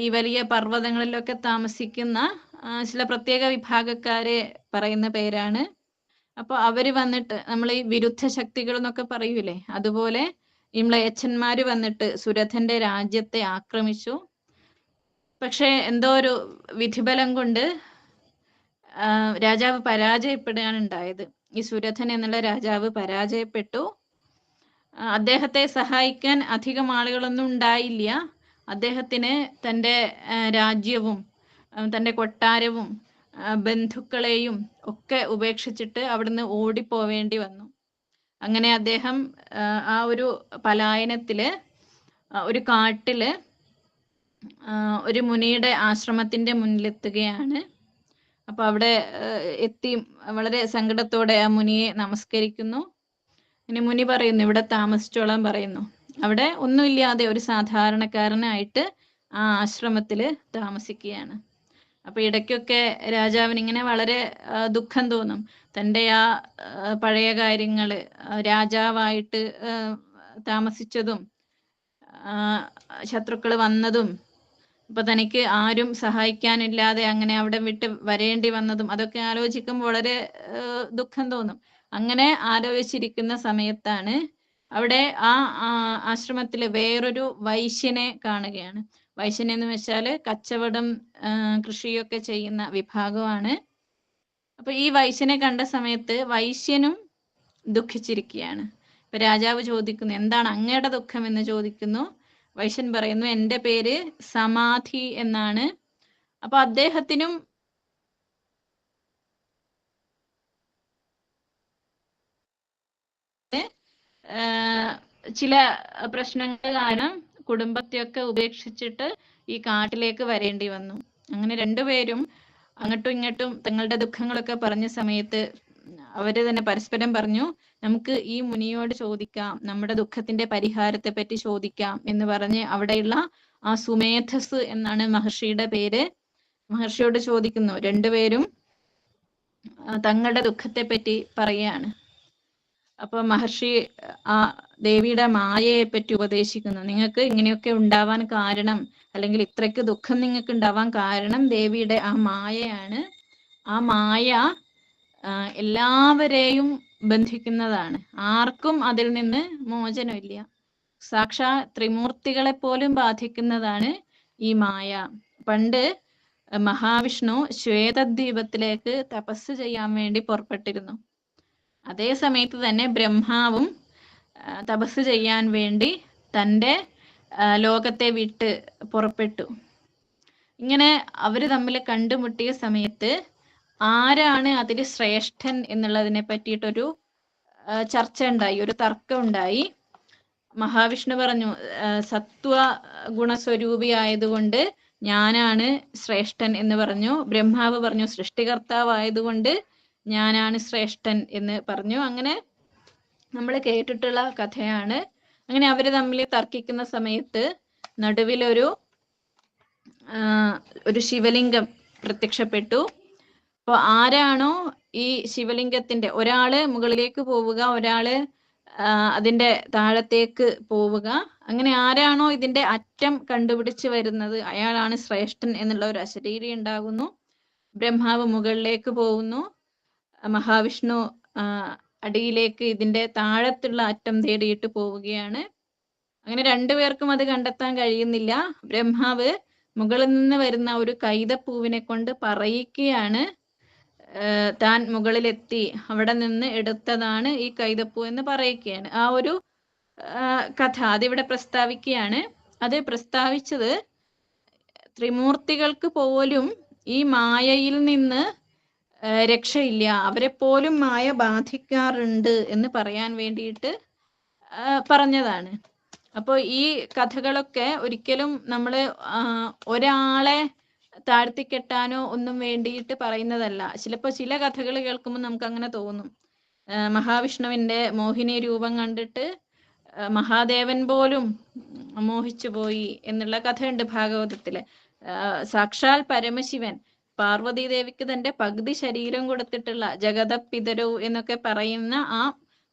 [SPEAKER 3] ഈ വലിയ പർവ്വതങ്ങളിലൊക്കെ താമസിക്കുന്ന ചില പ്രത്യേക വിഭാഗക്കാരെ പറയുന്ന പേരാണ്. അപ്പൊ അവര് വന്നിട്ട്, നമ്മൾ ഈ വിരുദ്ധ ശക്തികൾ എന്നൊക്കെ പറയൂലേ, അതുപോലെ ഈ മ്ലേച്ഛന്മാര് വന്നിട്ട് സുരഥന്റെ രാജ്യത്തെ ആക്രമിച്ചു. പക്ഷെ എന്തോ ഒരു വിധിബലം കൊണ്ട് രാജാവ് പരാജയപ്പെടുകയാണ് ഉണ്ടായത്. ഈ സുരഥൻ എന്നുള്ള രാജാവ് പരാജയപ്പെട്ടു. അദ്ദേഹത്തെ സഹായിക്കാൻ അധികം ആളുകളൊന്നും ഉണ്ടായില്ല. അദ്ദേഹത്തിന് തൻ്റെ രാജ്യവും തൻ്റെ കൊട്ടാരവും ബന്ധുക്കളെയും ഒക്കെ ഉപേക്ഷിച്ചിട്ട് അവിടുന്ന് ഓടിപ്പോവേണ്ടി വന്നു. അങ്ങനെ അദ്ദേഹം ആ ഒരു പലായനത്തില് ഒരു കാട്ടില് ഒരു മുനിയുടെ ആശ്രമത്തിന്റെ മുന്നിലെത്തുകയാണ്. അപ്പൊ അവിടെ എത്തി വളരെ സങ്കടത്തോടെ ആ മുനിയെ നമസ്കരിക്കുന്നു. ഇനി മുനി പറയുന്നു, ഇവിടെ താമസിച്ചോളാൻ പറയുന്നു. അവിടെ ഒന്നുമില്ലാതെ ഒരു സാധാരണക്കാരനായിട്ട് ആ ആശ്രമത്തില് താമസിക്കുകയാണ്. അപ്പൊ ഇടയ്ക്കൊക്കെ രാജാവിന് ഇങ്ങനെ വളരെ ദുഃഖം തോന്നും. തൻ്റെ ആ പഴയ കാര്യങ്ങള്, രാജാവായിട്ട് താമസിച്ചതും ശത്രുക്കൾ വന്നതും, ഇപ്പൊ തനിക്ക് ആരും സഹായിക്കാനില്ലാതെ അങ്ങനെ അവിടെ വിട്ട് വരേണ്ടി വന്നതും, അതൊക്കെ ആലോചിക്കുമ്പോൾ വളരെ ദുഃഖം തോന്നും. അങ്ങനെ ആലോചിച്ചിരിക്കുന്ന സമയത്താണ് അവിടെ ആ ആശ്രമത്തില് വേറൊരു വൈശ്യനെ കാണുകയാണ്. വൈശ്യൻ എന്ന് വെച്ചാല് കച്ചവടം കൃഷിയൊക്കെ ചെയ്യുന്ന വിഭാഗമാണ്. അപ്പൊ ഈ വൈശ്യനെ കണ്ട സമയത്ത് വൈശ്യനും ദുഃഖിച്ചിരിക്കുകയാണ്. ഇപ്പൊ രാജാവ് ചോദിക്കുന്നു, എന്താണ് അങ്ങയുടെ ദുഃഖം എന്ന് ചോദിക്കുന്നു. വൈശ്യൻ പറയുന്നു, എൻ്റെ പേര് സമാധി എന്നാണ്. അപ്പൊ അദ്ദേഹത്തിനും ചില പ്രശ്നങ്ങൾ കാരണം കുടുംബത്തെയൊക്കെ ഉപേക്ഷിച്ചിട്ട് ഈ കാട്ടിലേക്ക് വരേണ്ടി വന്നു. അങ്ങനെ രണ്ടുപേരും അങ്ങോട്ടും ഇങ്ങോട്ടും തങ്ങളുടെ ദുഃഖങ്ങളൊക്കെ പറഞ്ഞ സമയത്ത് അവര് തന്നെ പരസ്പരം പറഞ്ഞു, നമുക്ക് ഈ മുനിയോട് ചോദിക്കാം, നമ്മുടെ ദുഃഖത്തിന്റെ പരിഹാരത്തെ പറ്റി ചോദിക്കാം എന്ന് പറഞ്ഞ് അവിടെയുള്ള ആ സുമേധസ് എന്നാണ് മഹർഷിയുടെ പേര്, മഹർഷിയോട് ചോദിക്കുന്നു. രണ്ടുപേരും തങ്ങളുടെ ദുഃഖത്തെ പറ്റി പറയുകയാണ്. അപ്പൊ മഹർഷി ആ ദേവിയുടെ മായയെ പറ്റി ഉപദേശിക്കുന്നു. നിങ്ങൾക്ക് ഇങ്ങനെയൊക്കെ ഉണ്ടാവാൻ കാരണം, അല്ലെങ്കിൽ ഇത്രയ്ക്ക് ദുഃഖം നിങ്ങൾക്ക് ഉണ്ടാവാൻ കാരണം ദേവിയുടെ ആ മായയാണ്. ആ മായ എല്ലാവരെയും ബന്ധിക്കുന്നതാണ്, ആർക്കും അതിൽ നിന്ന് മോചനമില്ല. സാക്ഷാ ത്രിമൂർത്തികളെ പോലും ബാധിക്കുന്നതാണ് ഈ മായ. പണ്ട് മഹാവിഷ്ണു ശ്വേതദ്വീപത്തിലേക്ക് തപസ് ചെയ്യാൻ വേണ്ടി പുറപ്പെട്ടിരുന്നു. അതേ സമയത്ത് തന്നെ ബ്രഹ്മാവും തപസ് ചെയ്യാൻ വേണ്ടി തൻ്റെ ലോകത്തെ വിട്ട് പുറപ്പെട്ടു. ഇങ്ങനെ അവര് തമ്മിൽ കണ്ടുമുട്ടിയ സമയത്ത് ആരാണ് അതിൽ ശ്രേഷ്ഠൻ എന്നുള്ളതിനെ പറ്റിയിട്ടൊരു ചർച്ച ഉണ്ടായി, ഒരു തർക്കം ഉണ്ടായി. മഹാവിഷ്ണു പറഞ്ഞു സത്വ ഗുണസ്വരൂപിയായതുകൊണ്ട് ഞാനാണ് ശ്രേഷ്ഠൻ എന്ന് പറഞ്ഞു. ബ്രഹ്മാവ് പറഞ്ഞു സൃഷ്ടികർത്താവായതുകൊണ്ട് ഞാനാണ് ശ്രേഷ്ഠൻ എന്ന് പറഞ്ഞു. അങ്ങനെ നമ്മൾ കേട്ടിട്ടുള്ള കഥയാണ്. അങ്ങനെ അവര് തമ്മിൽ തർക്കിക്കുന്ന സമയത്ത് നടുവിലൊരു ശിവലിംഗം പ്രത്യക്ഷപ്പെട്ടു. അപ്പൊ ആരാണോ ഈ ശിവലിംഗത്തിന്റെ, ഒരാള് മുകളിലേക്ക് പോവുക, ഒരാള് അതിന്റെ താഴത്തേക്ക് പോവുക, അങ്ങനെ ആരാണോ ഇതിന്റെ അറ്റം കണ്ടുപിടിച്ച് വരുന്നത് അയാളാണ് ശ്രേഷ്ഠൻ എന്നുള്ള ഒരു അശരീരി ഉണ്ടാകുന്നു. ബ്രഹ്മാവ് മുകളിലേക്ക് പോകുന്നു, മഹാവിഷ്ണു അടിയിലേക്ക് ഇതിന്റെ താഴത്തുള്ള അറ്റം തേടിയിട്ട് പോവുകയാണ്. അങ്ങനെ രണ്ടുപേർക്കും അത് കണ്ടെത്താൻ കഴിയുന്നില്ല. ബ്രഹ്മാവ് മുകളിൽ നിന്ന് വരുന്ന ഒരു കൈതപ്പൂവിനെ കൊണ്ട് പറയിക്കുകയാണ് താൻ മുകളിലെത്തി അവിടെ നിന്ന് എടുത്തതാണ് ഈ കൈതപ്പൂ എന്ന് പറയിക്കുകയാണ്. ആ ഒരു കഥ അതിവിടെ പ്രസ്താവിക്കുകയാണ്. അത് പ്രസ്താവിച്ചത് ത്രിമൂർത്തികൾക്ക് പോലും ഈ മായയിൽ നിന്ന് രക്ഷയില്ല, അവരെ പോലും മായ ബാധിക്കാറുണ്ട് എന്ന് പറയാൻ വേണ്ടിയിട്ട് പറഞ്ഞതാണ്. അപ്പോൾ ഈ കഥകളൊക്കെ ഒരിക്കലും നമ്മൾ ഒരാളെ താഴ്ത്തിക്കെട്ടാനോ ഒന്നും വേണ്ടിയിട്ട് പറയുന്നതല്ല. ചിലപ്പോൾ ചില കഥകൾ കേൾക്കുമ്പോൾ നമുക്ക് അങ്ങനെ തോന്നും. മഹാവിഷ്ണുവിന്റെ മോഹിനി രൂപം കണ്ടിട്ട് മഹാദേവൻ പോലും മോഹിച്ചു പോയി എന്നുള്ള കഥയുണ്ട് ഭാഗവതത്തില്. സാക്ഷാൽ പരമശിവൻ പാർവതി ദേവിക്ക് തന്റെ പകുതി ശരീരം കൊടുത്തിട്ടുള്ള ജഗതപിതരൗ എന്നൊക്കെ പറയുന്ന ആ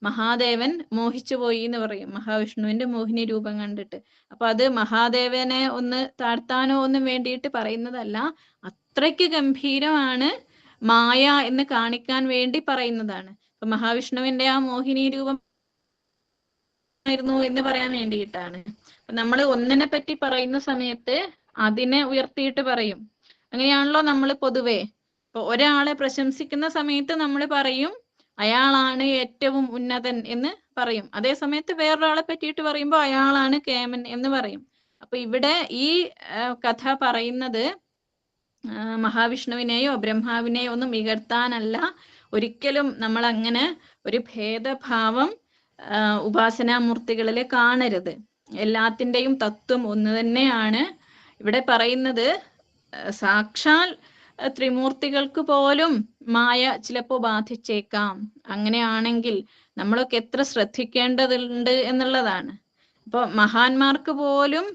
[SPEAKER 3] മഹാദേവൻ മോഹിച്ചു പോയി എന്ന് പറയും മഹാവിഷ്ണുവിന്റെ മോഹിനി രൂപം കണ്ടിട്ട്. അപ്പൊ അത് മഹാദേവനെ ഒന്ന് താഴ്ത്താനോ ഒന്നും വേണ്ടിയിട്ട് പറയുന്നതല്ല, അത്രയ്ക്ക് ഗംഭീരമാണ് മായ എന്ന് കാണിക്കാൻ വേണ്ടി പറയുന്നതാണ്. അപ്പൊ മഹാവിഷ്ണുവിന്റെ ആ മോഹിനി രൂപം ആയിരുന്നു എന്ന് പറയാൻ വേണ്ടിയിട്ടാണ്. നമ്മൾ ഒന്നിനെ പറ്റി പറയുന്ന സമയത്ത് അതിനെ ഉയർത്തിയിട്ട് പറയും. അങ്ങനെയാണല്ലോ നമ്മൾ പൊതുവെ. ഇപ്പൊ ഒരാളെ പ്രശംസിക്കുന്ന സമയത്ത് നമ്മൾ പറയും അയാളാണ് ഏറ്റവും ഉന്നതൻ എന്ന് പറയും. അതേ സമയത്ത് വേറൊരാളെ പറ്റിയിട്ട് പറയുമ്പോൾ അയാളാണ് കേമൻ എന്ന് പറയും. അപ്പൊ ഇവിടെ ഈ കഥ പറയുന്നത് മഹാവിഷ്ണുവിനെയോ ബ്രഹ്മാവിനെയോ ഒന്നും ഇകഴ്ത്താനല്ല. ഒരിക്കലും നമ്മൾ അങ്ങനെ ഒരു ഭേദഭാവം ഉപാസനാമൂർത്തികളിൽ കാണരുത്. എല്ലാത്തിൻ്റെയും തത്വം ഒന്ന് തന്നെയാണ്. ഇവിടെ പറയുന്നത് സാക്ഷാൽ ത്രിമൂർത്തികൾക്ക് പോലും മായ ചിലപ്പോൾ ബാധിച്ചേക്കാം. അങ്ങനെയാണെങ്കിൽ നമ്മളൊക്കെ എത്ര ശ്രദ്ധിക്കേണ്ടതുണ്ട് എന്നുള്ളതാണ്. ഇപ്പൊ മഹാന്മാർക്ക് പോലും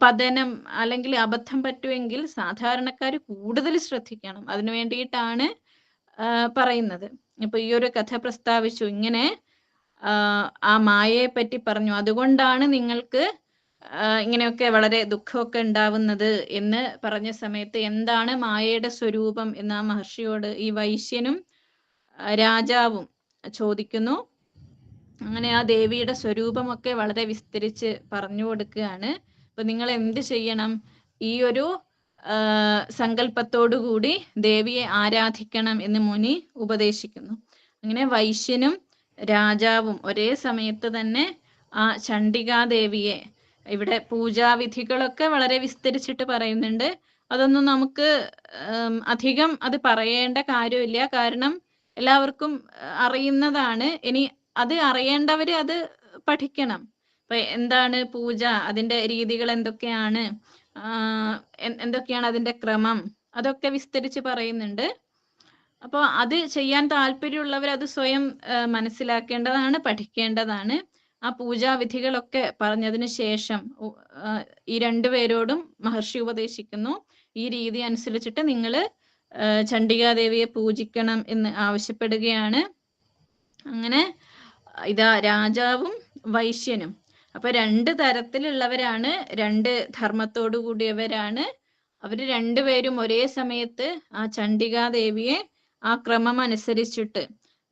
[SPEAKER 3] പതനം അല്ലെങ്കിൽ അബദ്ധം പറ്റുമെങ്കിൽ സാധാരണക്കാർ കൂടുതൽ ശ്രദ്ധിക്കണം. അതിനു വേണ്ടിയിട്ടാണ് പറയുന്നത്. ഇപ്പൊ ഈ ഒരു കഥ പ്രസ്താവിച്ചു, ഇങ്ങനെ ആ മായയെ പറ്റി പറഞ്ഞു, അതുകൊണ്ടാണ് നിങ്ങൾക്ക് ഇങ്ങനെയൊക്കെ വളരെ ദുഃഖമൊക്കെ ഉണ്ടാവുന്നത് എന്ന് പറഞ്ഞ സമയത്ത് എന്താണ് മായയുടെ സ്വരൂപം എന്ന് ആ മഹർഷിയോട് ഈ വൈശ്യനും രാജാവും ചോദിക്കുന്നു. അങ്ങനെ ആ ദേവിയുടെ സ്വരൂപമൊക്കെ വളരെ വിസ്തരിച്ച് പറഞ്ഞു കൊടുക്കുകയാണ്. അപ്പൊ നിങ്ങൾ എന്ത് ചെയ്യണം? ഈ ഒരു സങ്കല്പത്തോടുകൂടി ദേവിയെ ആരാധിക്കണം എന്ന് മുനി ഉപദേശിക്കുന്നു. അങ്ങനെ വൈശ്യനും രാജാവും ഒരേ സമയത്ത് തന്നെ ആ ചണ്ഡികാദേവിയെ, ഇവിടെ പൂജാവിധികളൊക്കെ വളരെ വിസ്തരിച്ചിട്ട് പറയുന്നുണ്ട്. അതൊന്നും നമുക്ക് അധികം അത് പറയേണ്ട കാര്യമില്ല, കാരണം എല്ലാവർക്കും അറിയുന്നതാണ്. ഇനി അത് അറിയേണ്ടവര് അത് പഠിക്കണം. അപ്പൊ എന്താണ് പൂജ, അതിന്റെ രീതികൾ എന്തൊക്കെയാണ്, എന്തൊക്കെയാണ് അതിന്റെ ക്രമം, അതൊക്കെ വിസ്തരിച്ച് പറയുന്നുണ്ട്. അപ്പോൾ അത് ചെയ്യാൻ താല്പര്യമുള്ളവർ അത് സ്വയം മനസ്സിലാക്കേണ്ടതാണ്, പഠിക്കേണ്ടതാണ്. ആ പൂജാവിധികളൊക്കെ പറഞ്ഞതിന് ശേഷം ഈ രണ്ടുപേരോടും മഹർഷി ഉപദേശിക്കുന്നു, ഈ രീതി അനുസരിച്ചിട്ട് നിങ്ങൾ ചണ്ഡികാദേവിയെ പൂജിക്കണം എന്ന് ആവശ്യപ്പെടുകയാണ്. അങ്ങനെ ഇതാ രാജാവും വൈശ്യനും, അപ്പൊ രണ്ട് തരത്തിലുള്ളവരാണ്, രണ്ട് ധർമ്മത്തോടു കൂടിയവരാണ്. അവര് രണ്ടുപേരും ഒരേ സമയത്ത് ആ ചണ്ഡികാദേവിയെ ആ ക്രമം അനുസരിച്ചിട്ട്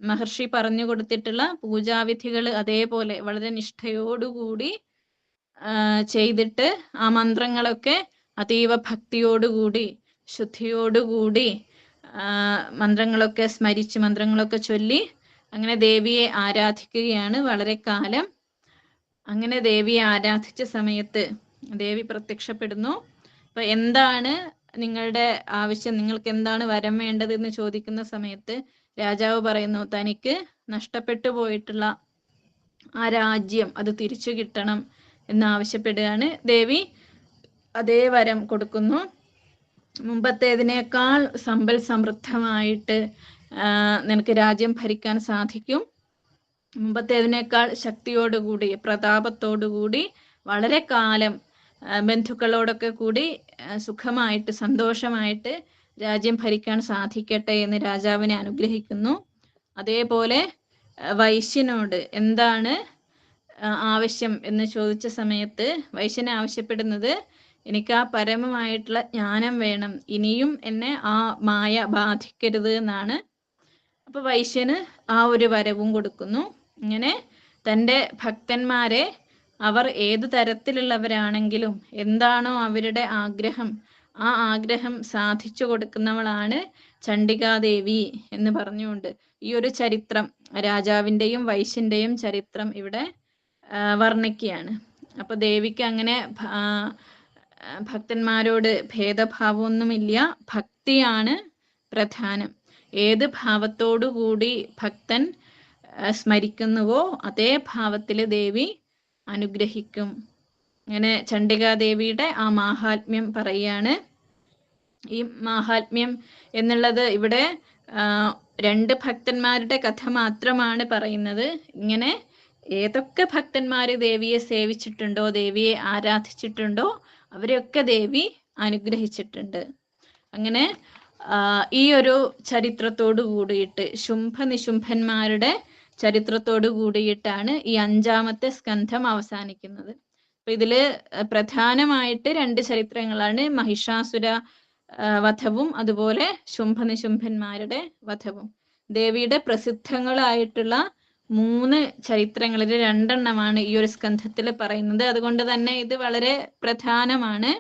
[SPEAKER 3] മഹർഷി പറഞ്ഞു കൊടുത്തിട്ടുള്ള പൂജാവിധികൾ അതേപോലെ വളരെ നിഷ്ഠയോടുകൂടി ചെയ്തിട്ട് ആ മന്ത്രങ്ങളൊക്കെ അതീവ ഭക്തിയോടുകൂടി ശുദ്ധിയോടുകൂടി മന്ത്രങ്ങളൊക്കെ സ്മരിച്ച് മന്ത്രങ്ങളൊക്കെ ചൊല്ലി അങ്ങനെ ദേവിയെ ആരാധിക്കുകയാണ് വളരെ കാലം. അങ്ങനെ ദേവിയെ ആരാധിച്ച സമയത്ത് ദേവി പ്രത്യക്ഷപ്പെടുന്നു. അപ്പൊ എന്താണ് നിങ്ങളുടെ ആവശ്യം, നിങ്ങൾക്ക് എന്താണ് വരം വേണ്ടത് എന്ന് ചോദിക്കുന്ന സമയത്ത് രാജാവ് പറയുന്നു തനിക്ക് നഷ്ടപ്പെട്ടു പോയിട്ടുള്ള ആ രാജ്യം അത് തിരിച്ചു കിട്ടണം എന്നാവശ്യപ്പെടുകയാണ്. ദേവി അതേ വരം കൊടുക്കുന്നു. മുമ്പത്തേതിനേക്കാൾ സമ്പൽ സമൃദ്ധമായിട്ട് നിനക്ക് രാജ്യം ഭരിക്കാൻ സാധിക്കും. മുമ്പത്തേതിനേക്കാൾ ശക്തിയോടുകൂടി പ്രതാപത്തോടുകൂടി വളരെ കാലം ബന്ധുക്കളോടൊക്കെ കൂടി സുഖമായിട്ട് സന്തോഷമായിട്ട് രാജ്യം ഭരിക്കാൻ സാധിക്കട്ടെ എന്ന് രാജാവിനെ അനുഗ്രഹിക്കുന്നു. അതേപോലെ വൈശ്യനോട് എന്താണ് ആവശ്യം എന്ന് ചോദിച്ച സമയത്ത് വൈശ്യനെ ആവശ്യപ്പെടുന്നത്, എനിക്ക് ആ പരമമായിട്ടുള്ള ജ്ഞാനം വേണം, ഇനിയും എന്നെ ആ മായ ബാധിക്കരുത് എന്നാണ്. അപ്പൊ വൈശ്യന് ആ ഒരു വരവും കൊടുക്കുന്നു. ഇങ്ങനെ തൻ്റെ ഭക്തന്മാരെ അവർ ഏത് തരത്തിലുള്ളവരാണെങ്കിലും എന്താണോ അവരുടെ ആഗ്രഹം ആ ആഗ്രഹം സാധിച്ചു കൊടുക്കുന്നവളാണ് ചണ്ഡികാദേവി എന്ന് പറഞ്ഞുകൊണ്ട് ഈ ഒരു ചരിത്രം, രാജാവിൻ്റെയും വൈശ്യന്റെയും ചരിത്രം ഇവിടെ വർണ്ണിക്കുകയാണ്. അപ്പൊ ദേവിക്ക് അങ്ങനെ ഭക്തന്മാരോട് ഭേദഭാവമൊന്നുമില്ല, ഭക്തിയാണ് പ്രധാനം. ഏത് ഭാവത്തോടു കൂടി ഭക്തൻ സ്മരിക്കുന്നുവോ അതേ ഭാവത്തിൽ ദേവി അനുഗ്രഹിക്കും. അങ്ങനെ ചണ്ഡികാദേവിയുടെ ആ മാഹാത്മ്യം പറയാണ്. ഈ മാഹാത്മ്യം എന്നുള്ളത് ഇവിടെ 2 ഭക്തന്മാരുടെ കഥ മാത്രമാണ് പറയുന്നത്. ഇങ്ങനെ ഏതൊക്കെ ഭക്തന്മാര് ദേവിയെ സേവിച്ചിട്ടുണ്ടോ, ദേവിയെ ആരാധിച്ചിട്ടുണ്ടോ അവരെയൊക്കെ ദേവി അനുഗ്രഹിച്ചിട്ടുണ്ട്. അങ്ങനെ ഈ ഒരു ചരിത്രത്തോട് കൂടിയിട്ട് ശുംഭനിശുംഭന്മാരുടെ ചരിത്രത്തോട് കൂടിയിട്ടാണ് ഈ 5ാമത്തെ സ്കന്ധം അവസാനിക്കുന്നത്. അപ്പൊ ഇതില് പ്രധാനമായിട്ട് 2 ചരിത്രങ്ങളാണ്, മഹിഷാസുര വധവും അതുപോലെ ശുംഭനിശുംഭന്മാരുടെ വധവും. ദേവിയുടെ പ്രസിദ്ധങ്ങളായിട്ടുള്ള 3 ചരിത്രങ്ങളിൽ 2 എണ്ണമാണ് ഈ ഒരു സ്കന്ധത്തിൽ പറയുന്നത്. അതുകൊണ്ട് തന്നെ ഇത് വളരെ പ്രധാനമാണ്.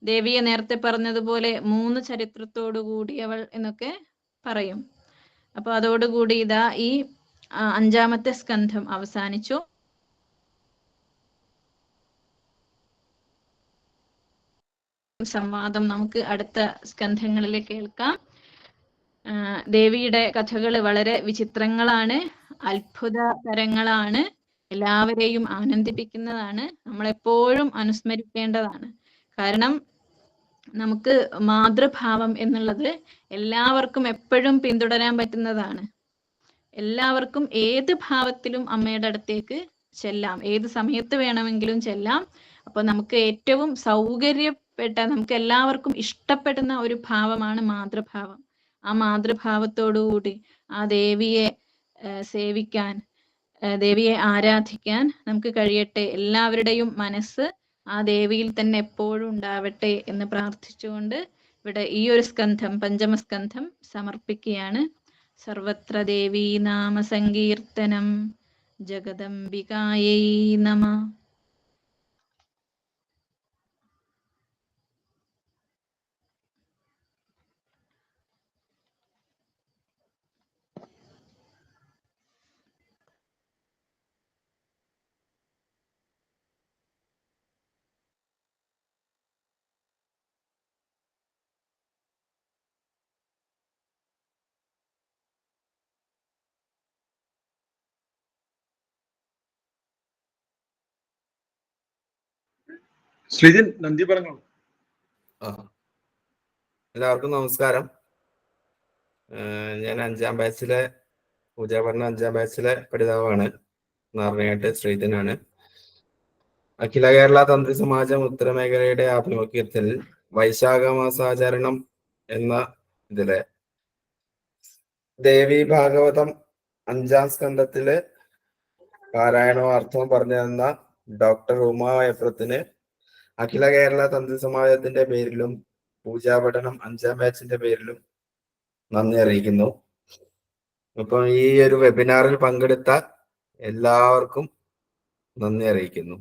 [SPEAKER 3] ദേവിയെ നേരത്തെ പറഞ്ഞതുപോലെ 3 ചരിത്രത്തോടു കൂടിയവൾ എന്നൊക്കെ പറയും. അപ്പൊ അതോടുകൂടി ഇതാ ഈ 5ാമത്തെ സ്കന്ധം അവസാനിച്ചു. സംവാദം നമുക്ക് അടുത്ത സ്കന്ധങ്ങളിൽ കേൾക്കാം. ദേവിയുടെ കഥകൾ വളരെ വിചിത്രങ്ങളാണ്, അത്ഭുതകരങ്ങളാണ്, എല്ലാവരെയും ആനന്ദിപ്പിക്കുന്നതാണ്, നമ്മളെപ്പോഴും അനുസ്മരിക്കേണ്ടതാണ്. കാരണം നമുക്ക് മാതൃഭാവം എന്നുള്ളത് എല്ലാവർക്കും എപ്പോഴും പിന്തുടരാൻ പറ്റുന്നതാണ്. എല്ലാവർക്കും ഏത് ഭാവത്തിലും അമ്മയുടെ അടുത്തേക്ക് ചെല്ലാം, ഏത് സമയത്ത് വേണമെങ്കിലും ചെല്ലാം. അപ്പൊ നമുക്ക് ഏറ്റവും സൗകര്യപ്പെട്ട, നമുക്ക് എല്ലാവർക്കും ഇഷ്ടപ്പെടുന്ന ഒരു ഭാവമാണ് മാതൃഭാവം. ആ മാതൃഭാവത്തോടുകൂടി ആ ദേവിയെ സേവിക്കാൻ, ദേവിയെ ആരാധിക്കാൻ നമുക്ക് കഴിയട്ടെ. എല്ലാവരുടെയും മനസ്സ് ആ ദേവിയിൽ തന്നെ എപ്പോഴും ഉണ്ടാവട്ടെ എന്ന് പ്രാർത്ഥിച്ചുകൊണ്ട് ഇവിടെ ഈ ഒരു സ്കന്ധം, 5ാമ സ്കന്ധം സമർപ്പിക്കുകയാണ്. സർവത്ര ദേവീ നാമ സങ്കീർത്തനം. ജഗദംബികായൈ നമഃ.
[SPEAKER 1] ശ്രീജിൻ നന്ദി പറഞ്ഞോളൂ.
[SPEAKER 4] എല്ലാവർക്കും നമസ്കാരം. ഞാൻ 5ാം ബാച്ചിലെ പൂജാഭരണ 5ാം ബാച്ചിലെ പഠിതാവാണ്. നാർണയായിട്ട് ശ്രീജിനാണ്. അഖില കേരള തന്ത്രി സമാജം ഉത്തരമേഖലയുടെ ആഭിമുഖ്യത്തിൽ വൈശാഖ മാസാചരണം എന്ന ഇതിലെ ദേവി ഭാഗവതം 5ാം സ്കന്ധത്തില് പാരായണവും അർത്ഥവും പറഞ്ഞു തന്ന ഡോക്ടർ ഉമാ എപ്രത്തിന് അഖില കേരള തന്ത്രി സമാജത്തിന്റെ പേരിലും പൂജാപഠനം 5ാം ബാച്ചിന്റെ പേരിലും നന്ദി അറിയിക്കുന്നു. അപ്പം ഈ ഒരു വെബിനാറിൽ പങ്കെടുത്ത എല്ലാവർക്കും നന്ദി അറിയിക്കുന്നു.